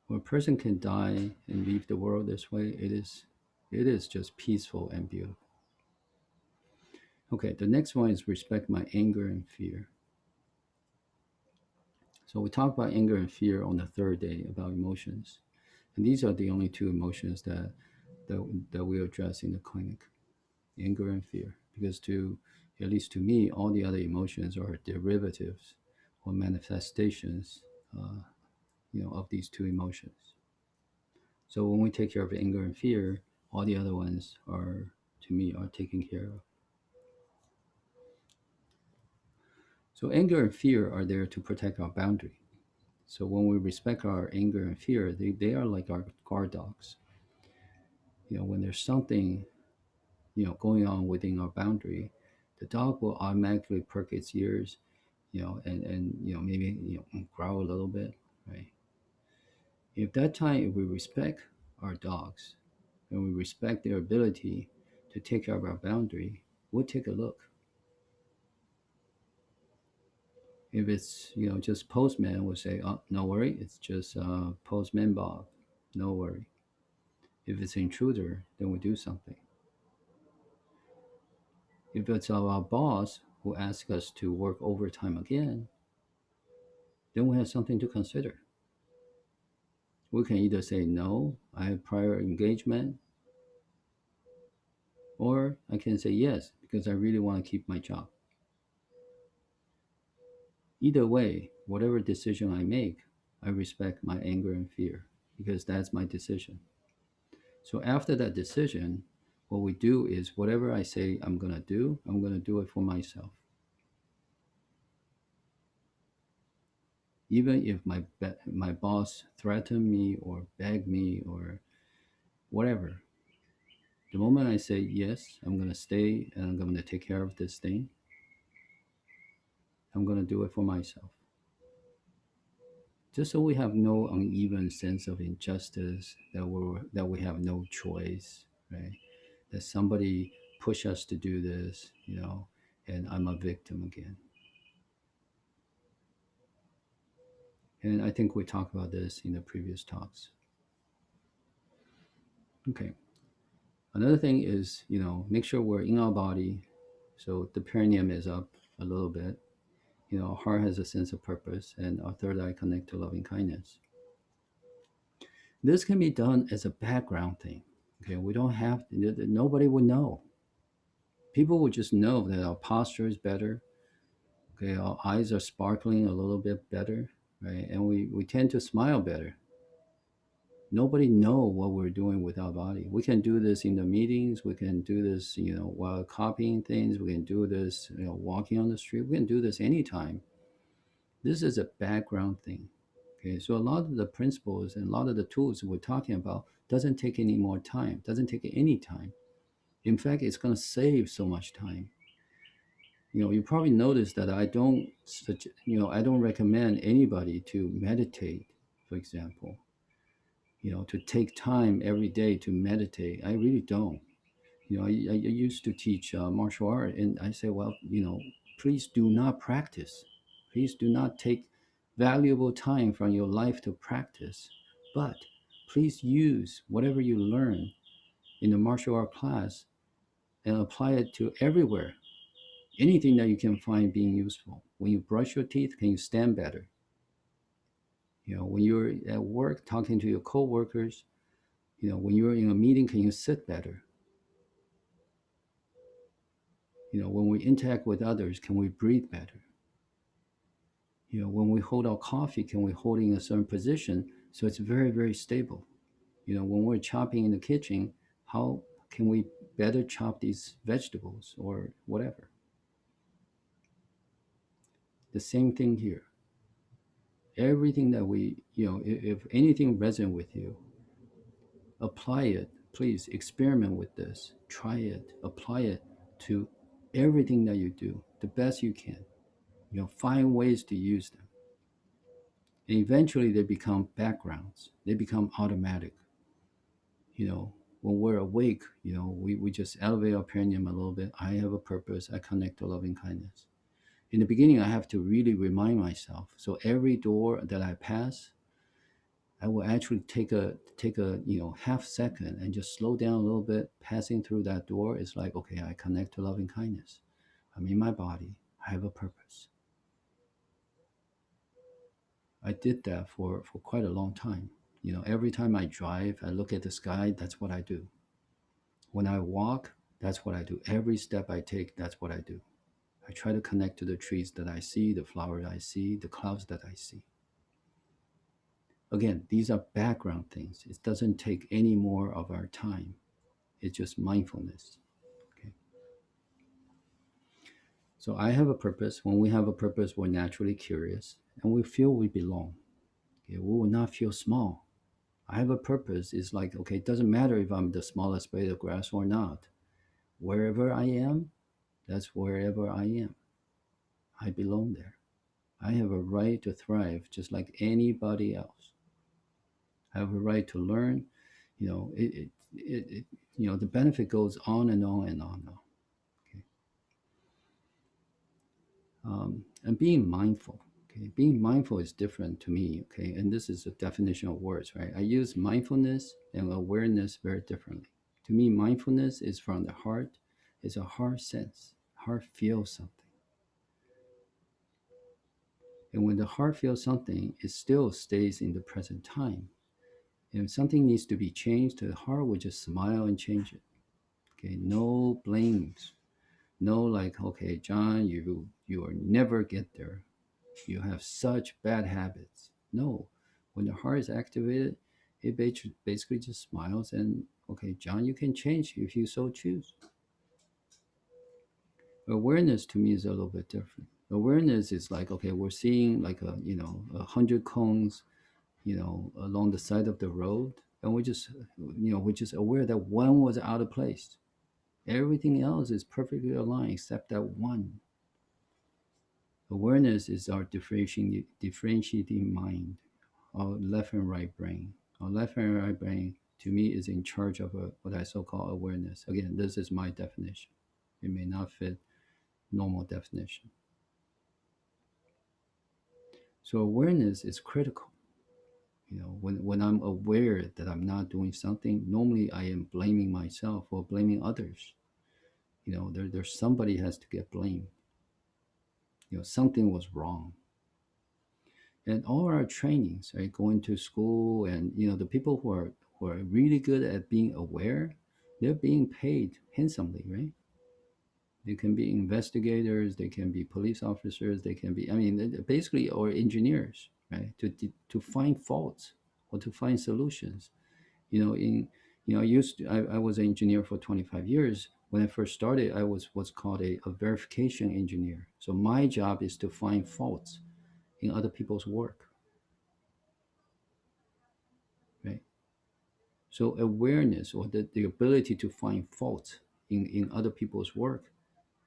When a person can die and leave the world this way, it is just peaceful and beautiful. Okay, the next one is respect my anger and fear. So we talked about anger and fear on the third day about emotions. And these are the only two emotions that we address in the clinic, anger and fear. Because at least to me, all the other emotions are derivatives or manifestations, of these two emotions. So when we take care of anger and fear, all the other ones are, to me, are taken care of. So anger and fear are there to protect our boundary. So when we respect our anger and fear, they are like our guard dogs. When there's something, going on within our boundary, the dog will automatically perk its ears, and maybe growl a little bit, right? If that time, if we respect our dogs and we respect their ability to take care of our boundary, we'll take a look. If it's just postman, we'll say, oh, no worry, it's just postman Bob, no worry. If it's intruder, then we do something. If it's our boss who asks us to work overtime again, then we have something to consider. We can either say no, I have prior engagement, or I can say yes because I really want to keep my job. Either way, whatever decision I make, I respect my anger and fear because that's my decision. So after that decision, What we do is whatever I say I'm going to do it for myself. Even if my boss threaten me or beg me or whatever, the moment I say yes, I'm going to stay and I'm going to take care of this thing, I'm going to do it for myself. Just so we have no uneven sense of injustice, that we have no choice, right? That somebody push us to do this, and I'm a victim again. And I think we talked about this in the previous talks. Okay. Another thing is, make sure we're in our body. So the perineum is up a little bit. Our heart has a sense of purpose, and our third eye connect to loving kindness. This can be done as a background thing. Okay, we don't have nobody would know. People would just know that our posture is better. Okay, our eyes are sparkling a little bit better, right? And we tend to smile better. Nobody know what we're doing with our body. We can do this in the meetings. We can do this, while copying things. We can do this, walking on the street. We can do this anytime. This is a background thing. Okay, so a lot of the principles and a lot of the tools we're talking about doesn't take any more time. Doesn't take any time. In fact, it's going to save so much time. You probably noticed that I don't recommend anybody to meditate, for example. To take time every day to meditate. I really don't. I used to teach martial art, and I say, well, please do not practice. Please do not take valuable time from your life to practice. But please use whatever you learn in the martial art class and apply it to everywhere. Anything that you can find being useful. When you brush your teeth, can you stand better? When you're at work talking to your coworkers, when you're in a meeting, can you sit better? When we interact with others, can we breathe better? When we hold our coffee, can we hold it in a certain position so it's very, very stable? When we're chopping in the kitchen, how can we better chop these vegetables or whatever? The same thing here. Everything that if anything resonates with you, apply it. Please experiment with this. Try it. Apply it to everything that you do the best you can. Find ways to use them. And eventually they become backgrounds. They become automatic. When we're awake, we just elevate our perineum a little bit. I have a purpose. I connect to loving kindness. In the beginning, I have to really remind myself. So every door that I pass, I will actually take a half second and just slow down a little bit. Passing through that door is like, okay, I connect to loving kindness. I'm in my body. I have a purpose. I did that for quite a long time. Every time I drive, I look at the sky, that's what I do. When I walk, that's what I do. Every step I take, that's what I do. I try to connect to the trees that I see, the flowers I see, the clouds that I see. Again, these are background things. It doesn't take any more of our time. It's just mindfulness. Okay. So I have a purpose. When we have a purpose, we're naturally curious and we feel we belong. Okay. We will not feel small. I have a purpose is like, okay, it doesn't matter if I'm the smallest blade of grass or not. Wherever I am, that's wherever I am. I belong there. I have a right to thrive just like anybody else. I have a right to learn. The benefit goes on and on and on and on. Okay. And being mindful. Okay, being mindful is different to me. Okay, and this is a definition of words, right? I use mindfulness and awareness very differently. To me, mindfulness is from the heart. It's a heart sense. Heart feels something. And when the heart feels something, it still stays in the present time. And if something needs to be changed, the heart will just smile and change it. Okay, no blames. No like, okay, John, you will never get there. You have such bad habits. No, when the heart is activated, it basically just smiles and Okay, John, you can change if you so choose. Awareness to me is a little bit different. Awareness is like, okay, we're seeing like a, 100 cones, along the side of the road, and we're just aware that one was out of place. Everything else is perfectly aligned except that one. Awareness is our differentiating mind, our left and right brain. Our left and right brain, to me, is in charge of what I so call awareness. Again, this is my definition. It may not fit normal definition. So awareness is critical. When I'm aware that I'm not doing something, normally I am blaming myself or blaming others. There's somebody has to get blamed. Something was wrong. And all our trainings, right, going to school, and the people who are really good at being aware, they're being paid handsomely, right? They can be investigators, they can be police officers, they can be, I mean, basically, or engineers, right? To find faults or to find solutions. In I used to, I was an engineer for 25 years. When I first started, I was what's called a verification engineer. So my job is to find faults in other people's work, right? So awareness, or the ability to find faults in other people's work,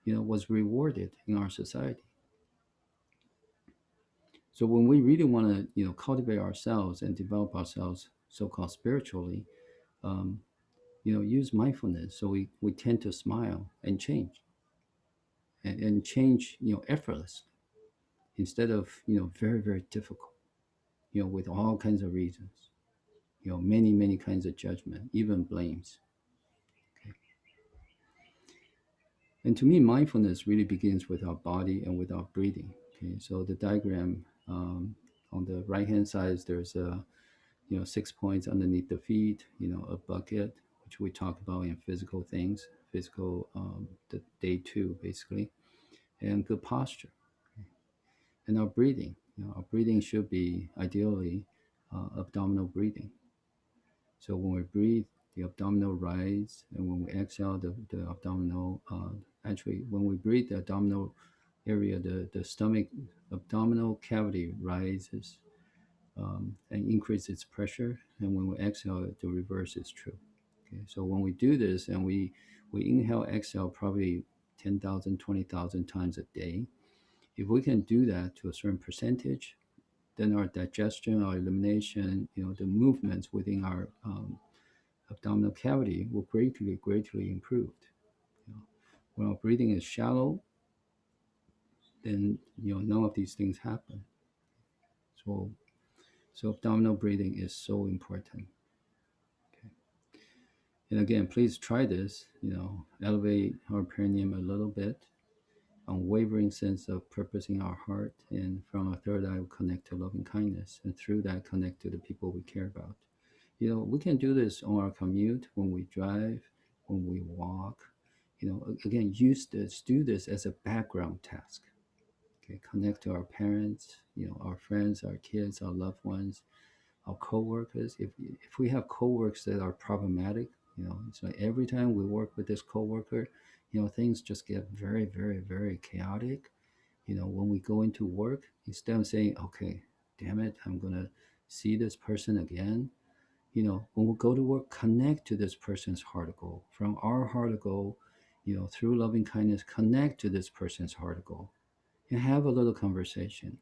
was rewarded in our society. So when we really want to, cultivate ourselves and develop ourselves, so-called spiritually, um, use mindfulness. So we tend to smile and change, and change, effortless, instead of, very, very difficult, with all kinds of reasons, many, many kinds of judgment, even blames. Okay. And to me, mindfulness really begins with our body and with our breathing. Okay. So the diagram, on the right hand side, there's a, 6 points underneath the feet, a bucket, which we talk about in physical things, physical, the day two, basically, and good posture. And our breathing, our breathing should be ideally abdominal breathing. So when we breathe, the abdominal rise, and when we exhale, the abdominal, actually, when we breathe, the abdominal area, the stomach, abdominal cavity rises, and increase its pressure. And when we exhale, the reverse is true. Okay, so when we do this, and we inhale, exhale probably 10,000, 20,000 times a day, if we can do that to a certain percentage, then our digestion, our elimination, the movements within our abdominal cavity will greatly, greatly improved. When our breathing is shallow, then none of these things happen. So, abdominal breathing is so important. Okay. And again, please try this. Elevate our perineum a little bit. Unwavering sense of purpose in our heart, and from our third eye, we connect to loving kindness, and through that, connect to the people we care about. We can do this on our commute, when we drive, when we walk. Again, do this as a background task. Okay, connect to our parents, our friends, our kids, our loved ones, our coworkers. If we have coworkers that are problematic, it's like every time we work with this coworker, things just get very, very, very chaotic. When we go into work, instead of saying, okay, damn it, I'm gonna see this person again, when we go to work, connect to this person's heart goal. From our heart goal, through loving kindness, connect to this person's heart goal, and have a little conversation.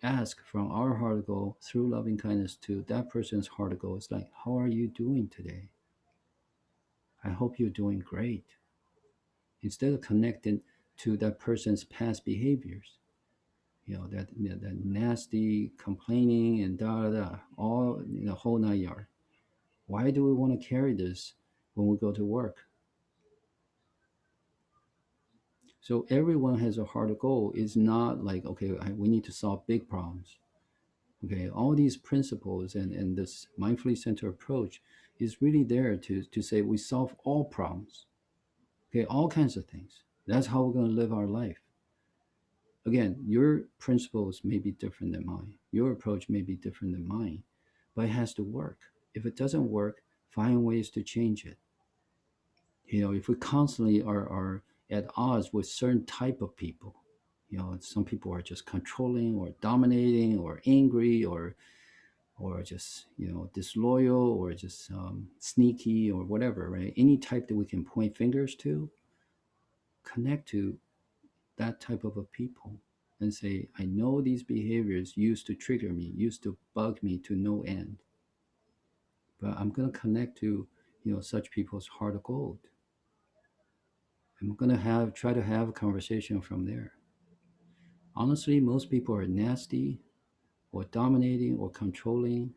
Ask from our heart goal through loving kindness to that person's heart goal. It's like, how are you doing today? I hope you're doing great. Instead of connecting to that person's past behaviors, that nasty complaining and da da da, all, whole 9 yards. Why do we want to carry this when we go to work? So everyone has a hard goal. It's not like, okay, we need to solve big problems. Okay, all these principles, and this mindfully centered approach is really there to say we solve all problems. Okay, all kinds of things. That's how we're going to live our life. Again, your principles may be different than mine. Your approach may be different than mine, but it has to work. If it doesn't work, find ways to change it. If we constantly are at odds with certain type of people, some people are just controlling or dominating or angry or just disloyal or just sneaky or whatever, right? Any type that we can point fingers to, connect to that type of a people and say, I know these behaviors used to trigger me, used to bug me to no end, but I'm going to connect to such people's heart of gold. I'm going to try to have a conversation from there. Honestly, most people are nasty or dominating or controlling,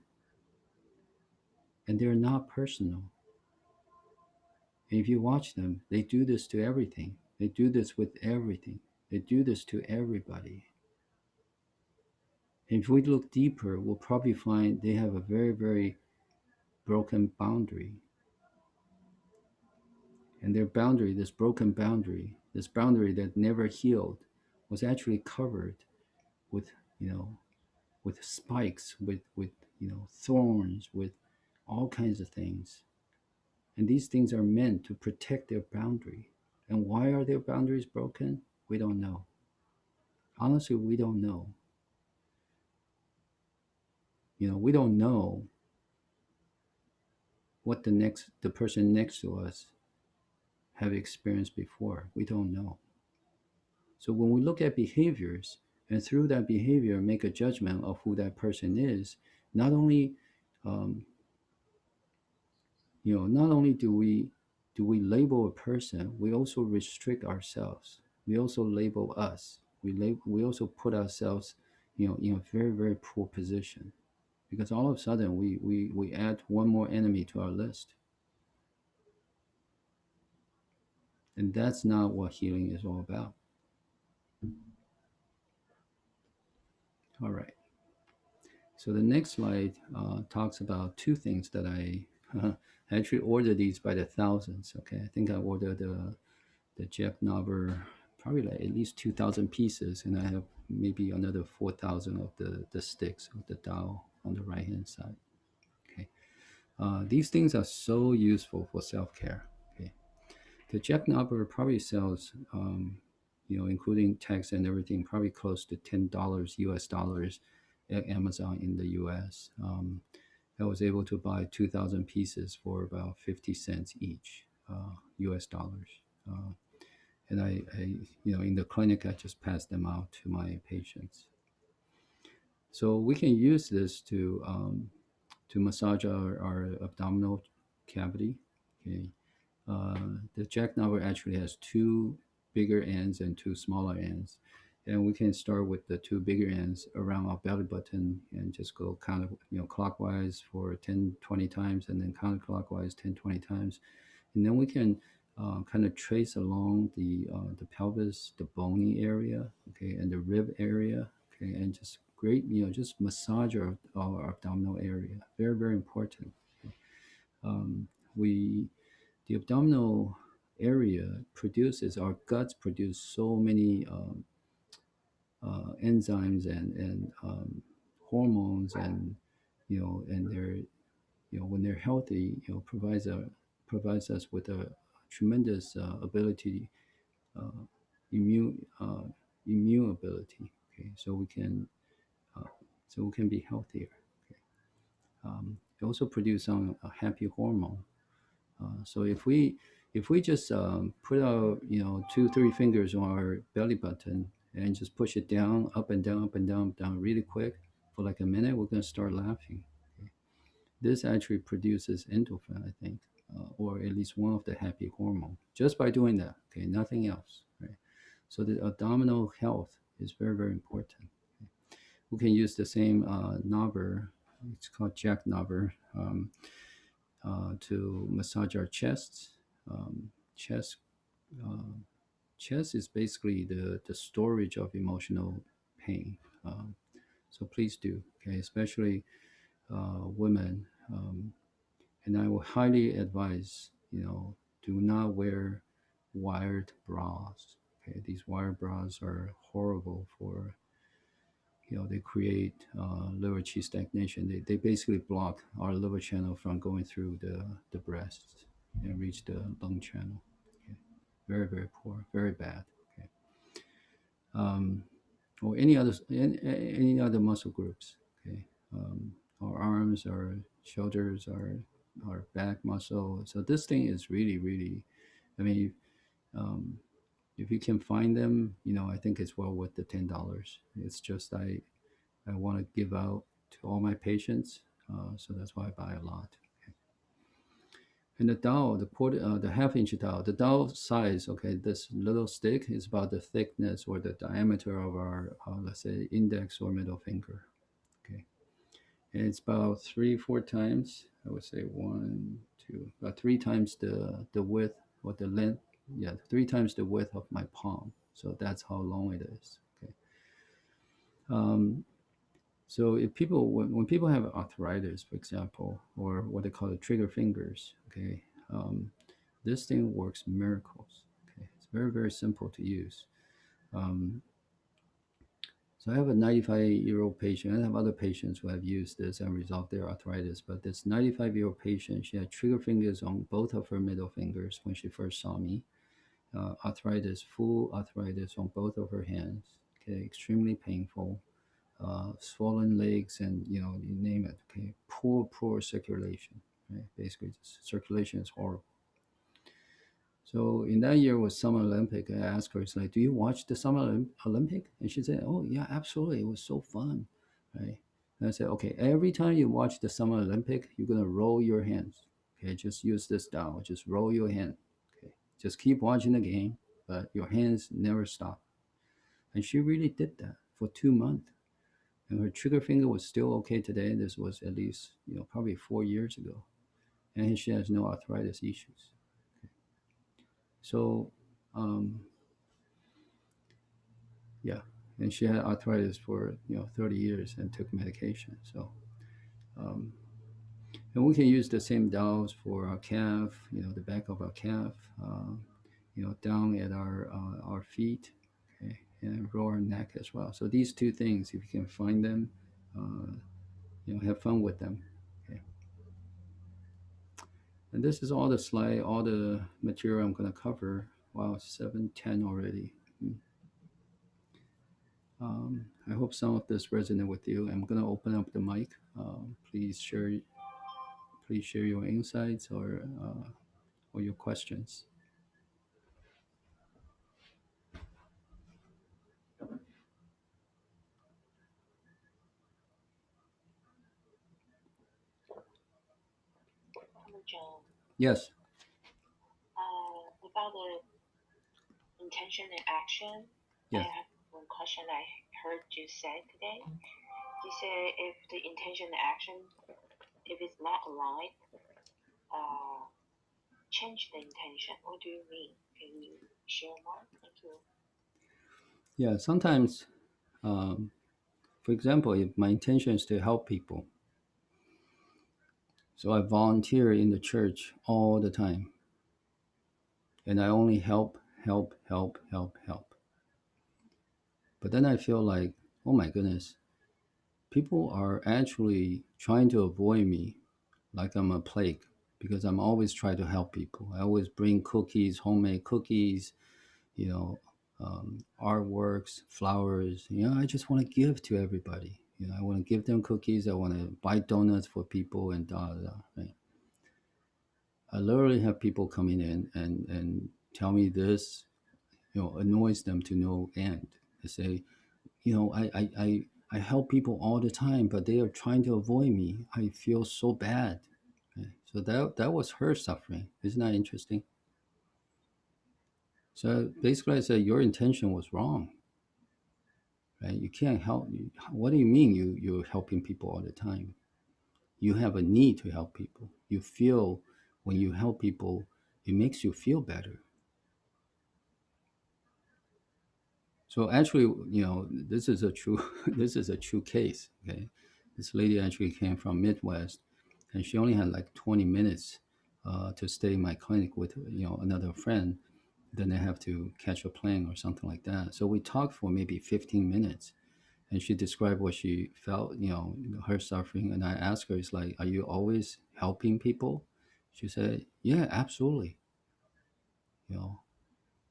and they're not personal. And if you watch them, they do this to everything. They do this with everything. They do this to everybody. And if we look deeper, we'll probably find they have a very, very broken boundary. And their boundary, this boundary that never healed, was actually covered with, you know, with spikes, with thorns, with all kinds of things. And these things are meant to protect their boundary. And why are their boundaries broken? We don't know. Honestly, we don't know. We don't know what the person next to us have experienced before. We don't know. So when we look at behaviors and through that behavior make a judgment of who that person is, not only um, not only do we label a person, we also restrict ourselves. We also label us. We also put ourselves in a very, very poor position, because all of a sudden we add one more enemy to our list. And that's not what healing is all about. All right. So the next slide talks about two things that I actually ordered these by the thousands. Okay, I think I ordered the Jeff Knobber probably like at least 2,000 pieces, and I have maybe another 4,000 of the sticks of the Tao on the right hand side. Okay, these things are so useful for self care. Okay, the Jeff Knobber probably sells, including tax and everything, probably close to $10 US dollars at Amazon in the US. I was able to buy 2,000 pieces for about 50 cents each, US dollars. And in the clinic, I just pass them out to my patients. So we can use this to massage our abdominal cavity. Okay, the jackknobber actually has two bigger ends and two smaller ends, and we can start with the two bigger ends around our belly button and just go kind of clockwise for 10, 20 times, and then counterclockwise 10, 20 times, and then we can kind of trace along the pelvis, the bony area, okay, and the rib area, okay, and just massage our abdominal area. Very, very important. Um, we the abdominal area produces, our guts produce so many enzymes and hormones, and and they're when they're healthy, provides us with a tremendous ability, uh, immune immune ability. Okay, so we can be healthier. Okay. It also produce some happy hormone. So if we just put our 2 3 fingers on our belly button and just push it down, up and down, up and down, down really quick for like a minute, we're going to start laughing. Okay. This actually produces endorphin, I think, or at least one of the happy hormone, just by doing that. Okay, nothing else. Right. So the abdominal health is very, very important. We can use the same knobber. It's called jack knobber. To massage our chests. Chest uh, chest is basically the storage of emotional pain. So please do, okay, especially women. And I will highly advise, do not wear wired bras. Okay, these wired bras are horrible they create liver qi stagnation. They basically block our liver channel from going through the breast and reach the lung channel. Okay. Very, very poor, very bad. Okay. Um, or any other muscle groups. Okay. Our arms, our shoulders, our back muscle. So this thing is really, really. I mean, um, if you can find them, I think it's well worth the $10. It's just I want to give out to all my patients, so that's why I buy a lot. And the dowel, the half-inch dowel, the dowel size, okay, this little stick is about the thickness or the diameter of our, let's say, index or middle finger. Okay, and it's about 3, 4 times. I would say one, two, about 3 times the width or the length. Yeah, 3 times the width of my palm. So that's how long it is. Okay. Um, So if people when people have arthritis, for example, or what they call the trigger fingers, okay, this thing works miracles. Okay, it's very very simple to use. Um, so I have a 95-year-old patient. I have other patients who have used this and resolved their arthritis. But this 95-year-old patient, she had trigger fingers on both of her middle fingers when she first saw me. Arthritis, full arthritis on both of her hands. Okay, extremely painful, swollen legs, and you name it. Okay, poor circulation. Right, basically, circulation is horrible. So in that year was Summer Olympic. I asked her, it's like, do you watch the Summer Olympic? And she said, oh yeah, absolutely. It was so fun, right? And I said, okay, every time you watch the Summer Olympic, you're gonna roll your hands. Okay, just use this style. Just roll your hand. Okay, just keep watching the game, but your hands never stop. And she really did that for 2 months, and her trigger finger was still okay today. This was at least probably 4 years ago, and she has no arthritis issues. So, um, yeah, and she had arthritis for 30 years and took medication. So, um, and we can use the same dowels for our calf, the back of our calf, down at our feet, okay, and lower neck as well. So these two things, if you can find them, uh, have fun with them. Okay. And this is all the slide, all the material I'm going to cover. Wow, 7:10 already. I hope some of this resonate with you. I'm going to open up the mic. Please share your insights or your questions. Hello, John. Yes. About the intention and action, I Yes. have one question I heard you say today. You say if the intention and action, if it's not aligned, uh, change the intention. What do you mean? Can you share more? Thank you. Yeah. Sometimes, um, for example, if my intention is to help people, so I volunteer in the church all the time, and I only help, help, help, help, help. But then I feel like, oh my goodness, people are actually trying to avoid me like I'm a plague, because I'm always trying to help people. I always bring cookies, homemade cookies, you know, artworks, flowers. I just want to give to everybody. I want to give them cookies. I want to buy donuts for people and da da da. Right? I literally have people coming in and tell me this, annoys them to no end. They say, I help people all the time, but they are trying to avoid me. I feel so bad. Right? So that was her suffering. Isn't that interesting? So basically, I said your intention was wrong. Right? You can't help. What do you mean you're helping people all the time? You have a need to help people. You feel when you help people, it makes you feel better. So actually, this is a true this is a true case. Okay, this lady actually came from Midwest, and she only had like 20 minutes to stay in my clinic with another friend. Then they have to catch a plane or something like that. So we talked for maybe 15 minutes, And she described what she felt, her suffering. And I asked her, it's like, are you always helping people? She said, yeah, absolutely. You know,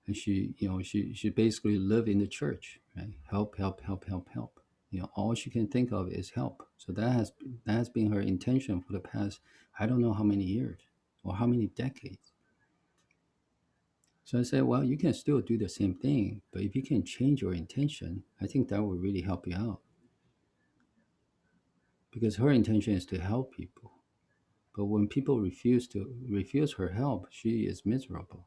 and she basically lived in the church, right? Help, help, help, help, help. All she can think of is help. So that has been her intention for the past, I don't know how many years or how many decades. So I said, well, you can still do the same thing, but if you can change your intention, I think that will really help you out. Because her intention is to help people. But when people refuse her help, she is miserable.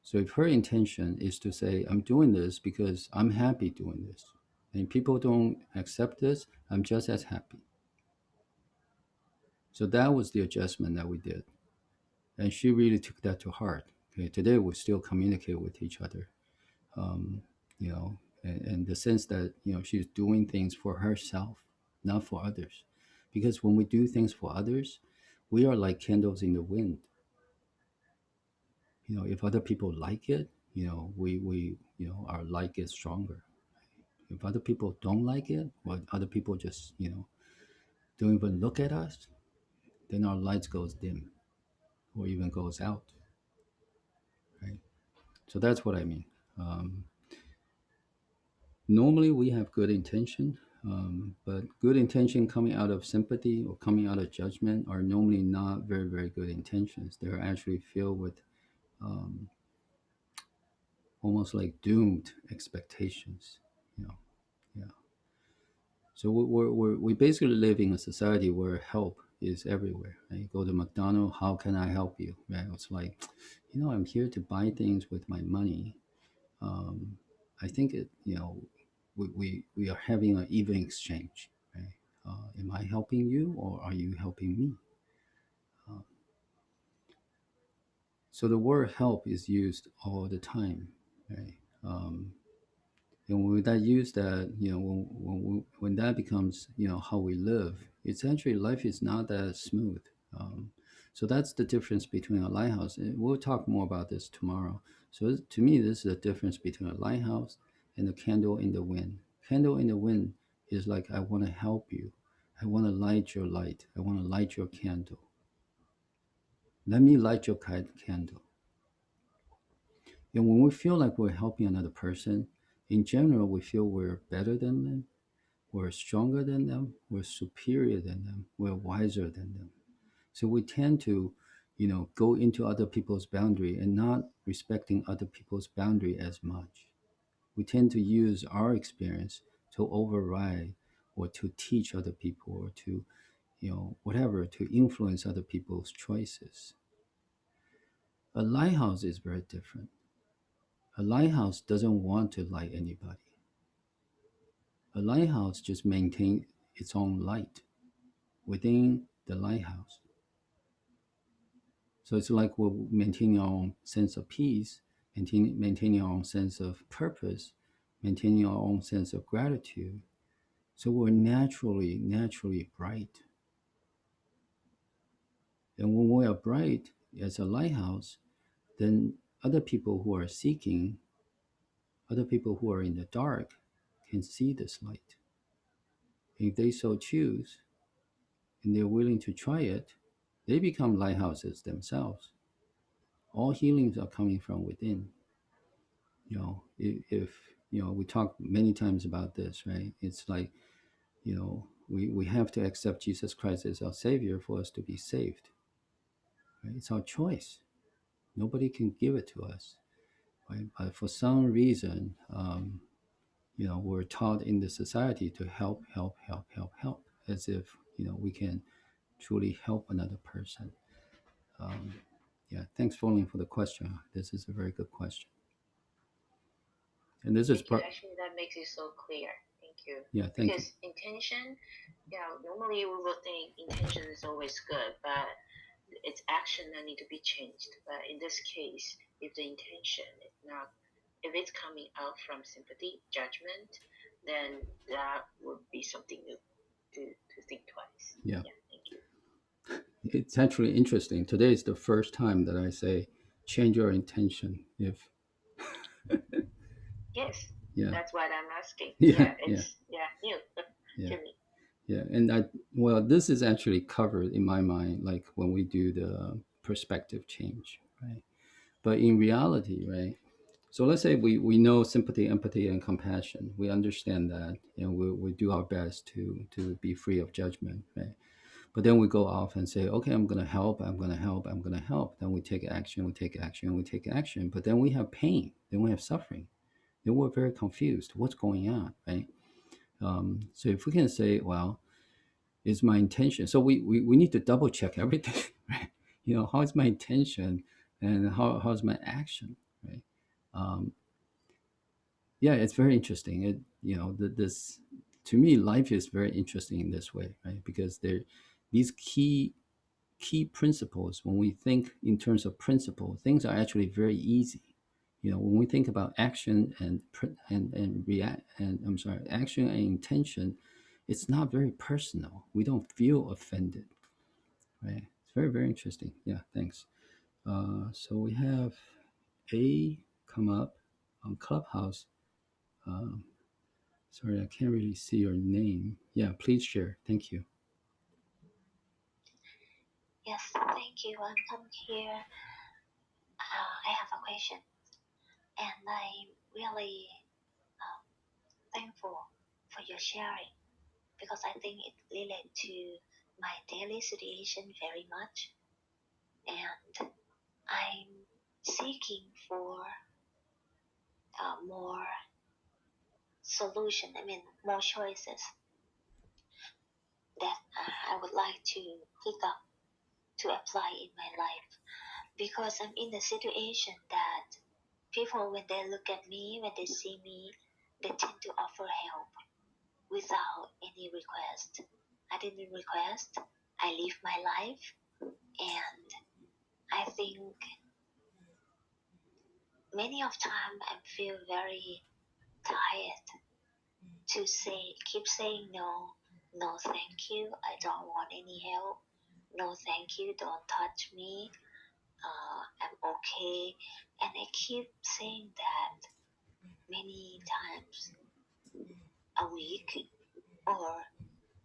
So if her intention is to say, I'm doing this because I'm happy doing this, and people don't accept this, I'm just as happy. So that was the adjustment that we did. And she really took that to heart. Okay, today we still communicate with each other. Um, and the sense that, she's doing things for herself, not for others. Because when we do things for others, we are like candles in the wind. If other people like it, we our light gets stronger. If other people don't like it, or other people just don't even look at us, then our light goes dim or even goes out, right? So that's what I mean. um, Normally we have good intention, but good intention coming out of sympathy or coming out of judgment are normally not very, very good intentions. They're actually filled with um, almost like doomed expectations. you know yeah. So we basically live in a society where help is everywhere. Right? You go to McDonald's, how can I help you? Right? It's like, I'm here to buy things with my money. um, I think we are having an even exchange. Right? Am I helping you or are you helping me? Uh, so the word help is used all the time. Right? Um, and when that use that, when that becomes, how we live, it's actually life is not that smooth. um, so that's the difference between a lighthouse, and we'll talk more about this tomorrow. So to me, this is the difference between a lighthouse and a candle in the wind. Candle in the wind is like, I want to help you, I want to light your light, I want to light your candle, let me light your candle. And when we feel like we're helping another person, in general we feel we're better than them, we're stronger than them, we're superior than them, we're wiser than them. So we tend to, go into other people's boundary and not respecting other people's boundary as much. We tend to use our experience to override or to teach other people or to, whatever, to influence other people's choices. A lighthouse is very different. A lighthouse doesn't want to light anybody. A lighthouse just maintains its own light within the lighthouse. So it's like we're maintaining our own sense of peace, maintaining our own sense of purpose, maintaining our own sense of gratitude. So we're naturally bright. And when we are bright as a lighthouse, then other people who are seeking, other people who are in the dark, can see this light. If they so choose and they're willing to try it, they become lighthouses themselves. All healings are coming from within. If we talk many times about this, right? It's like, we have to accept Jesus Christ as our Savior for us to be saved. Right? It's our choice. Nobody can give it to us, right? But for some reason, we're taught in the society to help, help, help, help, help, as if we can truly help another person. Um, yeah, thanks, Falling, for the question. This is a very good question, and this is Thank you. Actually, that makes it so clear. Thank you. yeah, thank you. Because intention, yeah, normally we will think intention is always good, but it's action that need to be changed. But in this case, if the intention is not, if it's coming out from sympathy, judgment, then that would be something to think twice. Yeah, Yeah, thank you. it's actually interesting. Today is the first time that I say change your intention. If Yes. yeah, That's what I'm asking. yeah, Yeah, yeah, it's yeah new yeah, to me. yeah. And well, this is actually covered in my mind, like when we do the perspective change, right? But in reality, right? So let's say we know sympathy, empathy, and compassion. We understand that, and we do our best to be free of judgment, right? But then we go off and say, okay, I'm going to help, I'm going to help, I'm going to help. Then we take action, we take action, we take action. But then we have pain, then we have suffering. Then we're very confused. What's going on, right? So if we can say, well, is my intention? So we need to double check everything, right? How is my intention and how's my action, right? Um, yeah, it's very interesting. This to me, life is very interesting in this way, right? Because there, these key principles. When we think in terms of principle, things are actually very easy. When we think about action and react, and I'm sorry, action and intention, it's not very personal. We don't feel offended, right? It's very very interesting. Yeah, thanks. So we have A come up on Clubhouse. Um, Sorry, I can't really see your name. Yeah, please share. Thank you. Yes, thank you. I'm here. I have a question, and I'm really um, thankful for your sharing because I think it relates to my daily situation very much, and I'm seeking for more solution. I mean, more choices that I would like to pick up to apply in my life because I'm in the situation that people, when they look at me, when they see me, they tend to offer help without any request. I didn't request. I live my life, and I think many of time I feel very tired to say, keep saying no, no, thank you. I don't want any help. No, thank you. Don't touch me. I'm okay. And I keep saying that many times a week or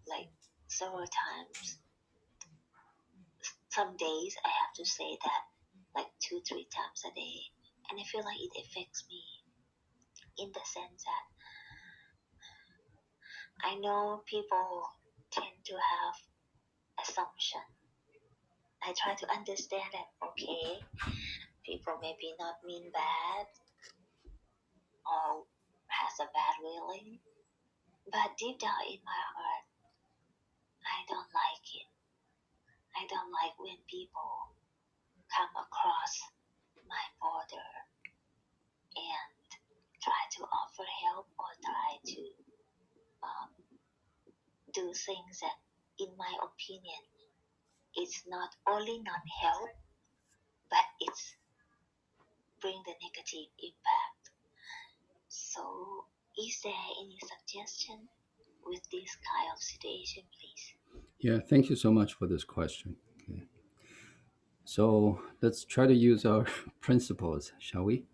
like several times. Some days I have to say that like two, three times a day. And I feel like it affects me in the sense that I know people tend to have assumption. I try to understand that okay, people maybe not mean bad or has a bad feeling, but deep down in my heart, I don't like it. I don't like when people come across my border and try to offer help or try to um, do things that, in my opinion, it's not only not help, but it's bring the negative impact. So, is there any suggestion with this kind of situation, please? Yeah, thank you so much for this question. Okay. So let's try to use our principles, shall we?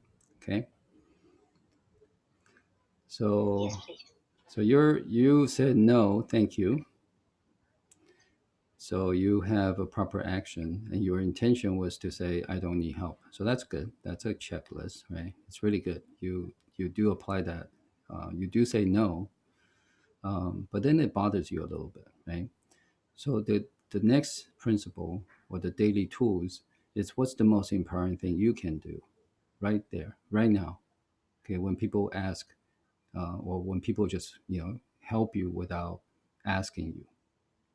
Okay. Yes, So please. you said no, thank you. So you have a proper action, and your intention was to say, "I don't need help." So that's good. That's a checklist, right? It's really good. You do apply that. You do say no, but then it bothers you a little bit, right? So the next principle or the daily tools is what's the most important thing you can do right there, right now. Okay, when people ask, or when people just help you without asking you,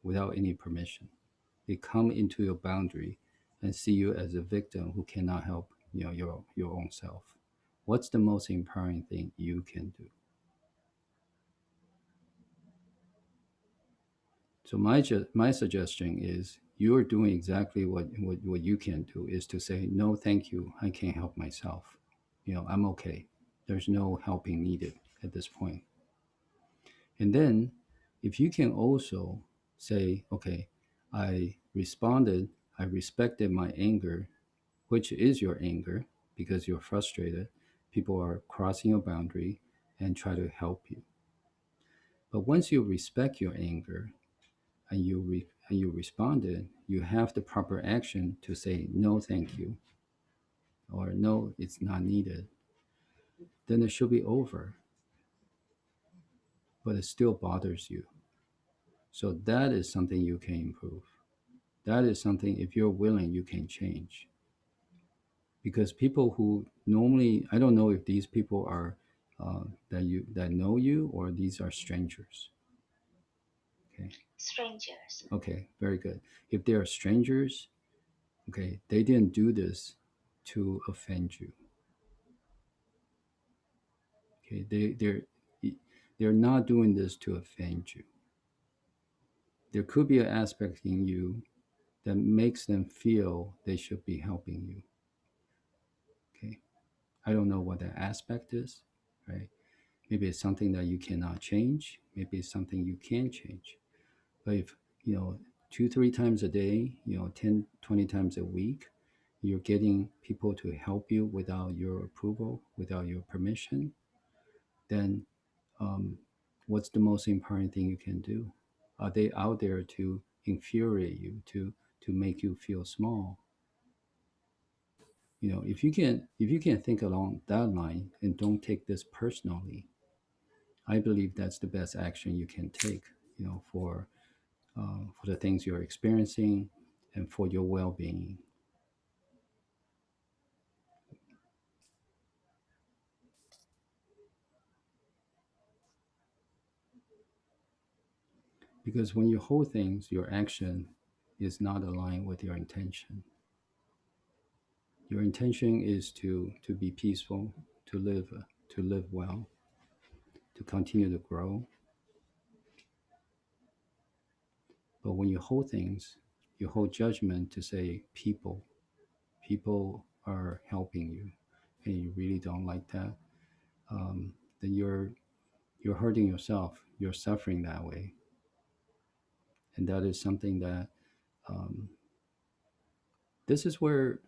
without any permission, they come into your boundary and see you as a victim who cannot help your own self. What's the most important thing you can do? So my suggestion is you are doing exactly what you can do is to say no, thank you. I can't help myself. I'm okay. There's no helping needed at this point. And then if you can also say, okay, I responded, I respected my anger, which is your anger because you're frustrated. People are crossing your boundary. and try to help you. But once you respect your anger and you responded, you have the proper action to say no, thank you, or no, it's not needed. Then it should be over, but it still bothers you. So that is something you can improve. That is something, if you're willing, you can change. Because people who normally, I don't know if these people are that know you or these are strangers. Okay. Strangers. Okay. Very good. If they are strangers, okay, they didn't do this to offend you. Okay. They're not doing this to offend you. There could be an aspect in you that makes them feel they should be helping you. Okay. I don't know what that aspect is, right? Maybe it's something that you cannot change. Maybe it's something you can change. But if, you know, two, three times a day, 10, 20 times a week, you're getting people to help you without your approval, without your permission, then um, what's the most important thing you can do? Are they out there to infuriate you, to make you feel small? If you can think along that line and don't take this personally, I believe that's the best action you can take, for the things you're experiencing and for your well-being. Because when you hold things, your action is not aligned with your intention. Your intention is to be peaceful, to live well, to continue to grow. But when you hold things, you hold judgment to say people are helping you, and you really don't like that. Then you're hurting yourself. You're suffering that way, and that is something that um, this is where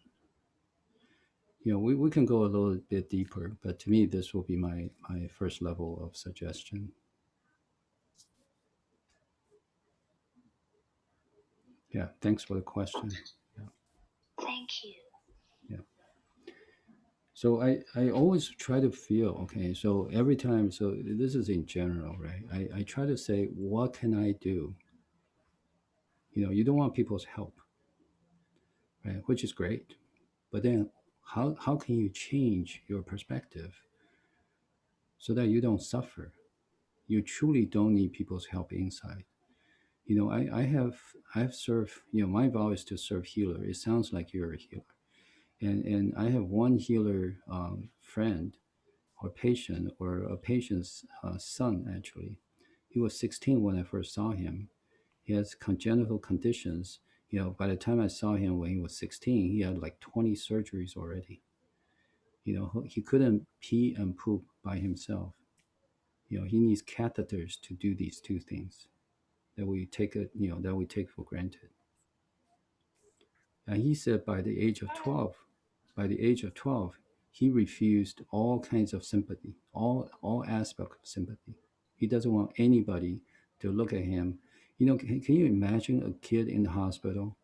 we can go a little bit deeper. But to me, this will be my first level of suggestion. Yeah, thanks for the question. Yeah, Thank you. yeah. So I always try to feel okay. So every time, so this is in general, right? I try to say, what can I do? You don't want people's help, right? Which is great. But then how can you change your perspective so that you don't suffer? You truly don't need people's help inside. I have served, my vow is to serve healer. It sounds like you're a healer. And I have one healer friend or patient, or a patient's son, actually. He was 16 when I first saw him. He has congenital conditions. By the time I saw him when he was 16, he had like 20 surgeries already. He couldn't pee and poop by himself. He needs catheters to do these two things that we take for granted. And he said by the age of 12, he refused all kinds of sympathy, all aspects of sympathy. He doesn't want anybody to look at him. Can you imagine a kid in the hospital,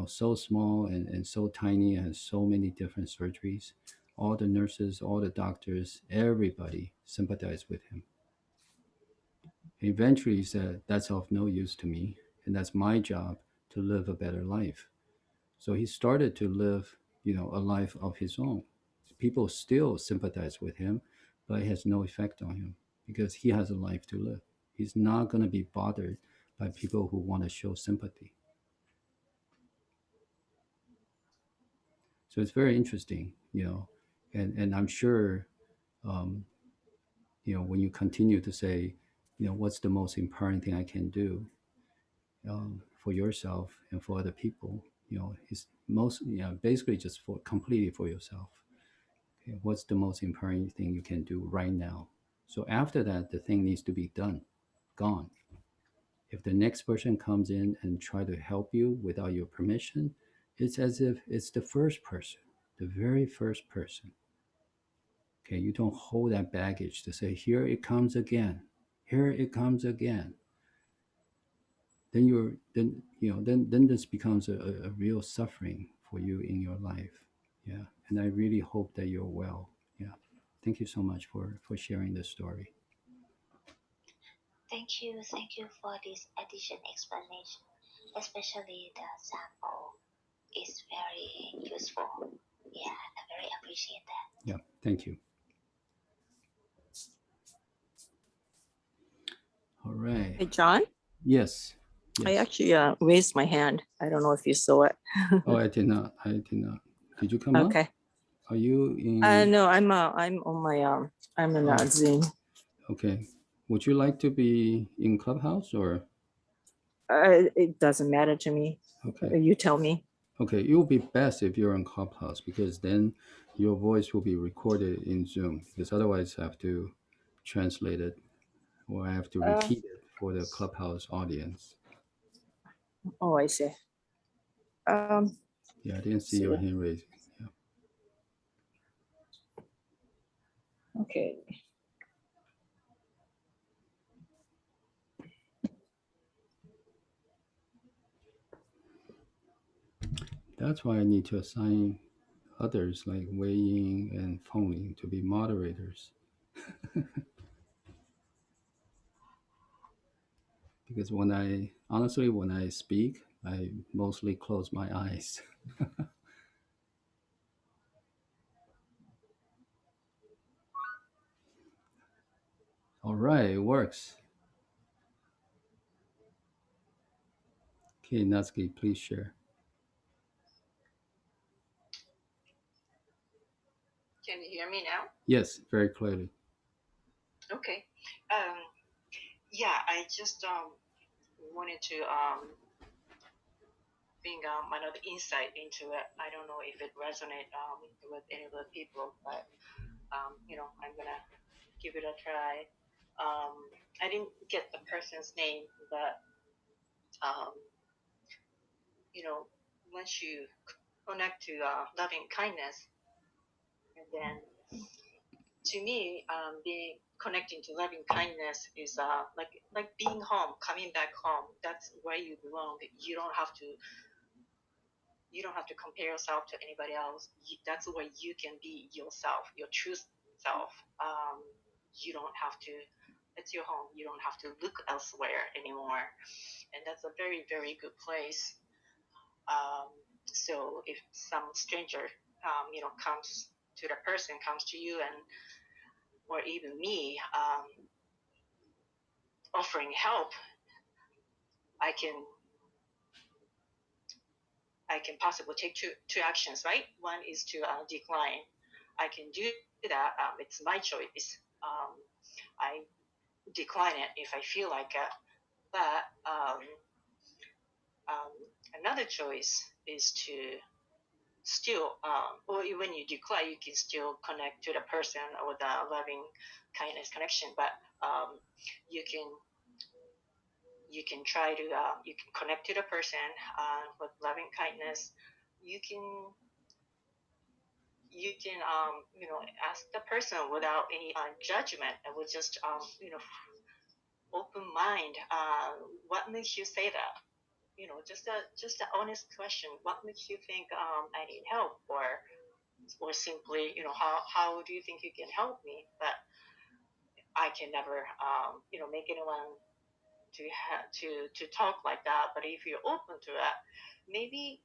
so small and so tiny and has so many different surgeries? All the nurses, all the doctors, everybody sympathize with him. Eventually, he said, that's of no use to me, and that's my job to live a better life. So he started to live, a life of his own. People still sympathize with him, but it has no effect on him because he has a life to live. He's not going to be bothered by people who want to show sympathy. So it's very interesting, and I'm sure, um, when you continue to say, what's the most important thing I can do for yourself and for other people, it's most, basically just for completely for yourself. Okay, what's the most important thing you can do right now? So after that, the thing needs to be done, gone. If the next person comes in and try to help you without your permission, it's as if it's the first person, the very first person. Okay, you don't hold that baggage to say, here it comes again, here it comes again. Then this becomes a real suffering for you in your life. Yeah, and I really hope that you're well. Yeah, thank you so much for sharing this story. Thank you for this addition explanation, especially the sample is very useful. Yeah, I very appreciate that. Yeah, thank you. All right. Hey, John, Yes, I yes. actually raised my hand. I don't know if you saw it. Oh, I did not. I did not. Did you come up? Okay. Are you in? No, I'm on my I'm in Oh, Zoom. okay. Would you like to be in Clubhouse or? It doesn't matter to me. Okay. You tell me. Okay. It will be best if you're in Clubhouse because then your voice will be recorded in Zoom because otherwise I have to translate it or I have to Uh, repeat it for the Clubhouse audience. oh, I see. Um, Yeah, I didn't see your see. hand raising. Yeah. Okay. That's why I need to assign others like Wei Ying and Feng Ling to be moderators because when I speak, I mostly close my eyes. All right, it works. Okay, Natsuki, please share. Can you hear me now? Yes, very clearly. Okay. Um, yeah, I just wanted to bring another insight into it. I don't know if it resonates with any of the people, but I'm gonna give it a try. Um, I didn't get the person's name, but um, you know, once you connect to loving kindness, and then to me, being connecting to loving kindness is like being home, coming back home. That's where you belong. You don't have to compare yourself to anybody else. That's where you can be yourself, your true self. You don't have to. It's your home. You don't have to look elsewhere anymore, and that's a very very good place. Um, so if some stranger, comes to the person, comes to you, and or even me, offering help, I can possibly take two actions, right? One is to decline. I can do that. It's my choice. I decline it if I feel like it. But um, another choice is to still, or when you decline, you can still connect to the person or the loving kindness connection. But you can try to you can connect to the person with loving kindness. You can ask the person without any judgment and with just open mind. What makes you say that? Just an honest question. What makes you think I need help, or simply, how do you think you can help me? But I can never make anyone to talk like that. But if you're open to it, maybe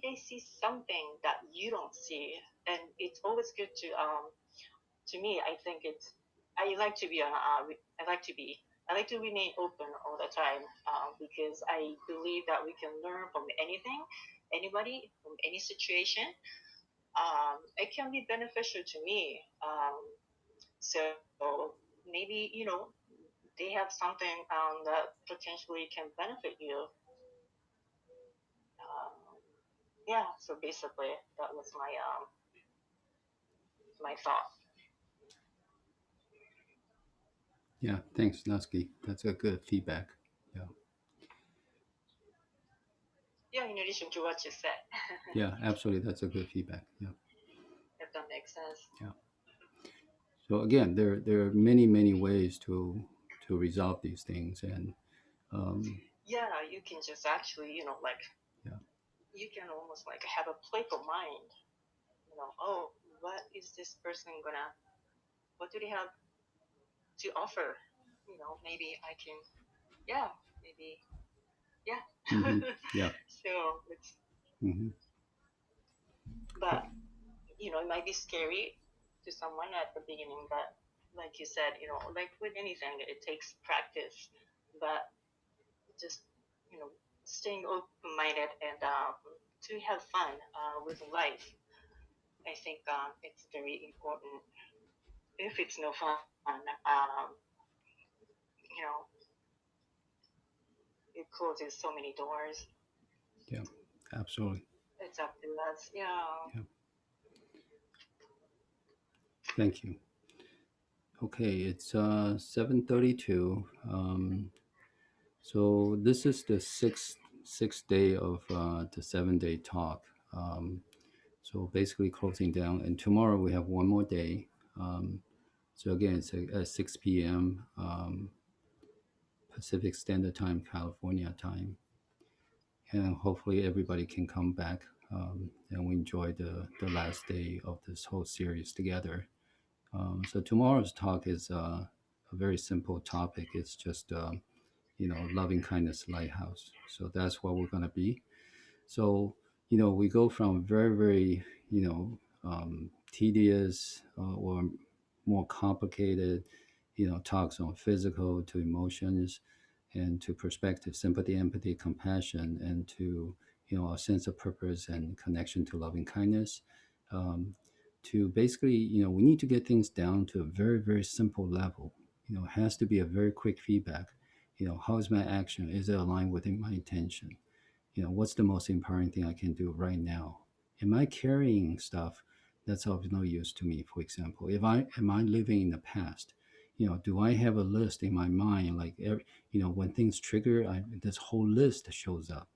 they see something that you don't see, and it's always good to me. I think it's I like to be I like to be I like to remain open all the time, because I believe that we can learn from anything, anybody, from any situation. It can be beneficial to me. So maybe they have something that potentially can benefit you. Yeah. So basically, that was my thought. Yeah, thanks, Natsuki. That's a good feedback. Yeah, Yeah. In addition to what you said, yeah, absolutely. That's a good feedback. Yeah, if that makes sense. yeah. So again, there are many ways to resolve these things, and um, Yeah, you can just actually, like yeah, you can almost like have a playful mind. Oh, what is this person gonna? What do they have to offer? Maybe I can. Yeah, maybe. Yeah. hmm, yeah, So it's, hmm, but it might be scary to someone at the beginning, but like you said, like with anything, it takes practice. But just you know, staying open-minded and to have fun with life. I think it's very important. If it's no fun, you know, it closes so many doors. yeah, absolutely. It's up to us. Yeah. Yeah, thank you. Okay, it's 7:32. So this is the sixth day of the 7 day talk. Um, so basically closing down, and tomorrow we have one more day. Um, so again, it's at 6 p.m. Pacific Standard Time, California time, and hopefully everybody can come back and we enjoy the last day of this whole series together. So tomorrow's talk is a very simple topic. It's just loving kindness lighthouse. So that's what we're going to be. So we go from very tedious or more complicated talks on physical to emotions and to perspective, sympathy, empathy, compassion, and to a sense of purpose and connection to loving kindness. Um, to basically, we need to get things down to a very simple level. It has to be a very quick feedback. How is my action? Is it aligned with my intention? What's the most empowering thing I can do right now? Am I carrying stuff that's of no use to me? For example, if I am I living in the past? Do I have a list in my mind like when things trigger, this whole list shows up.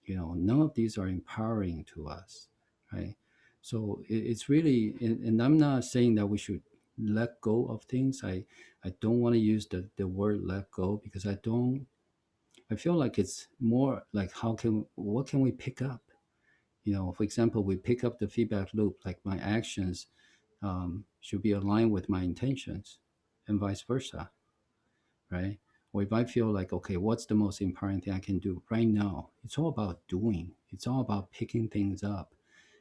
None of these are empowering to us, right? So it's really, and I'm not saying that we should let go of things. I don't want to use the word let go because I feel like it's more like what can we pick up? For example, we pick up the feedback loop, like my actions should be aligned with my intentions, and vice versa, right? Or if I feel like, okay, what's the most important thing I can do right now? It's all about doing. It's all about picking things up.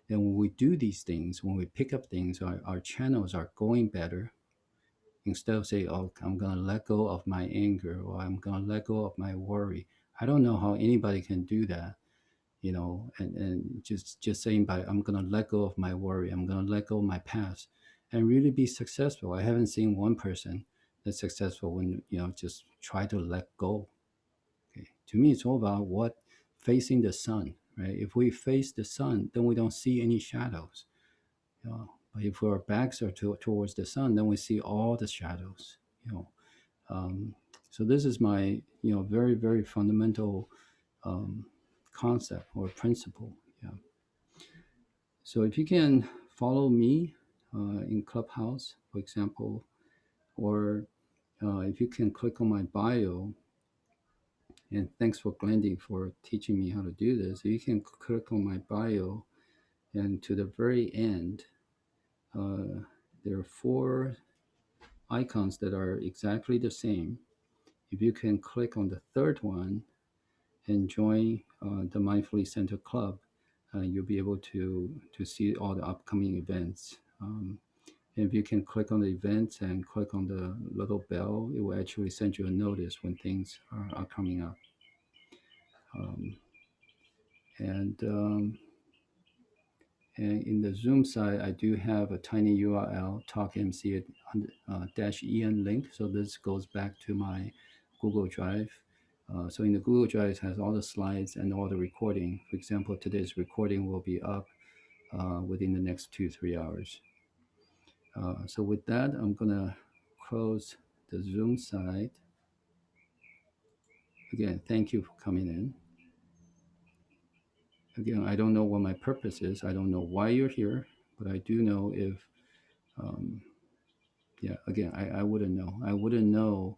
And when we do these things, when we pick up things, our channels are going better. Instead of say, oh, I'm gonna let go of my anger or I'm gonna let go of my worry. I don't know how anybody can do that, and just saying by I'm gonna let go of my worry, I'm gonna let go of my past and really be successful. I haven't seen one person that's successful when just try to let go. Okay. To me it's all about what facing the sun, right? If we face the sun, then we don't see any shadows. But if our backs are towards the sun, then we see all the shadows. you know um, so this is my very fundamental um, concept or principle. Yeah. So if you can follow me in Clubhouse, for example, or if you can click on my bio, and thanks for Glendy for teaching me how to do this. If you can click on my bio, and to the very end, uh, there are four icons that are exactly the same. If you can click on the third one and join the Mindfully Center Club, you'll be able to see all the upcoming events. If you can click on the events and click on the little bell, it will actually send you a notice when things are coming up. Um, and, um, and in the Zoom side, I do have a tiny URL, talkmc -en link. So this goes back to my Google Drive. So in the Google Drive, it has all the slides and all the recording. For example, today's recording will be up within the next 2-3 hours. So with that, I'm gonna close the Zoom side. Again, thank you for coming in. Again, I don't know what my purpose is. I don't know why you're here, but I do know if um, Yeah, again, I wouldn't know. I wouldn't know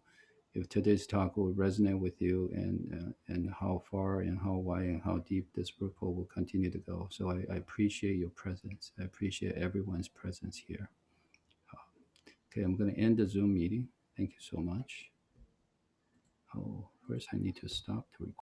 if today's talk will resonate with you, and how far and how wide and how deep this ripple will continue to go. So I appreciate your presence. I appreciate everyone's presence here. Okay, I'm going to end the Zoom meeting. Thank you so much. Oh, first I need to stop the recording.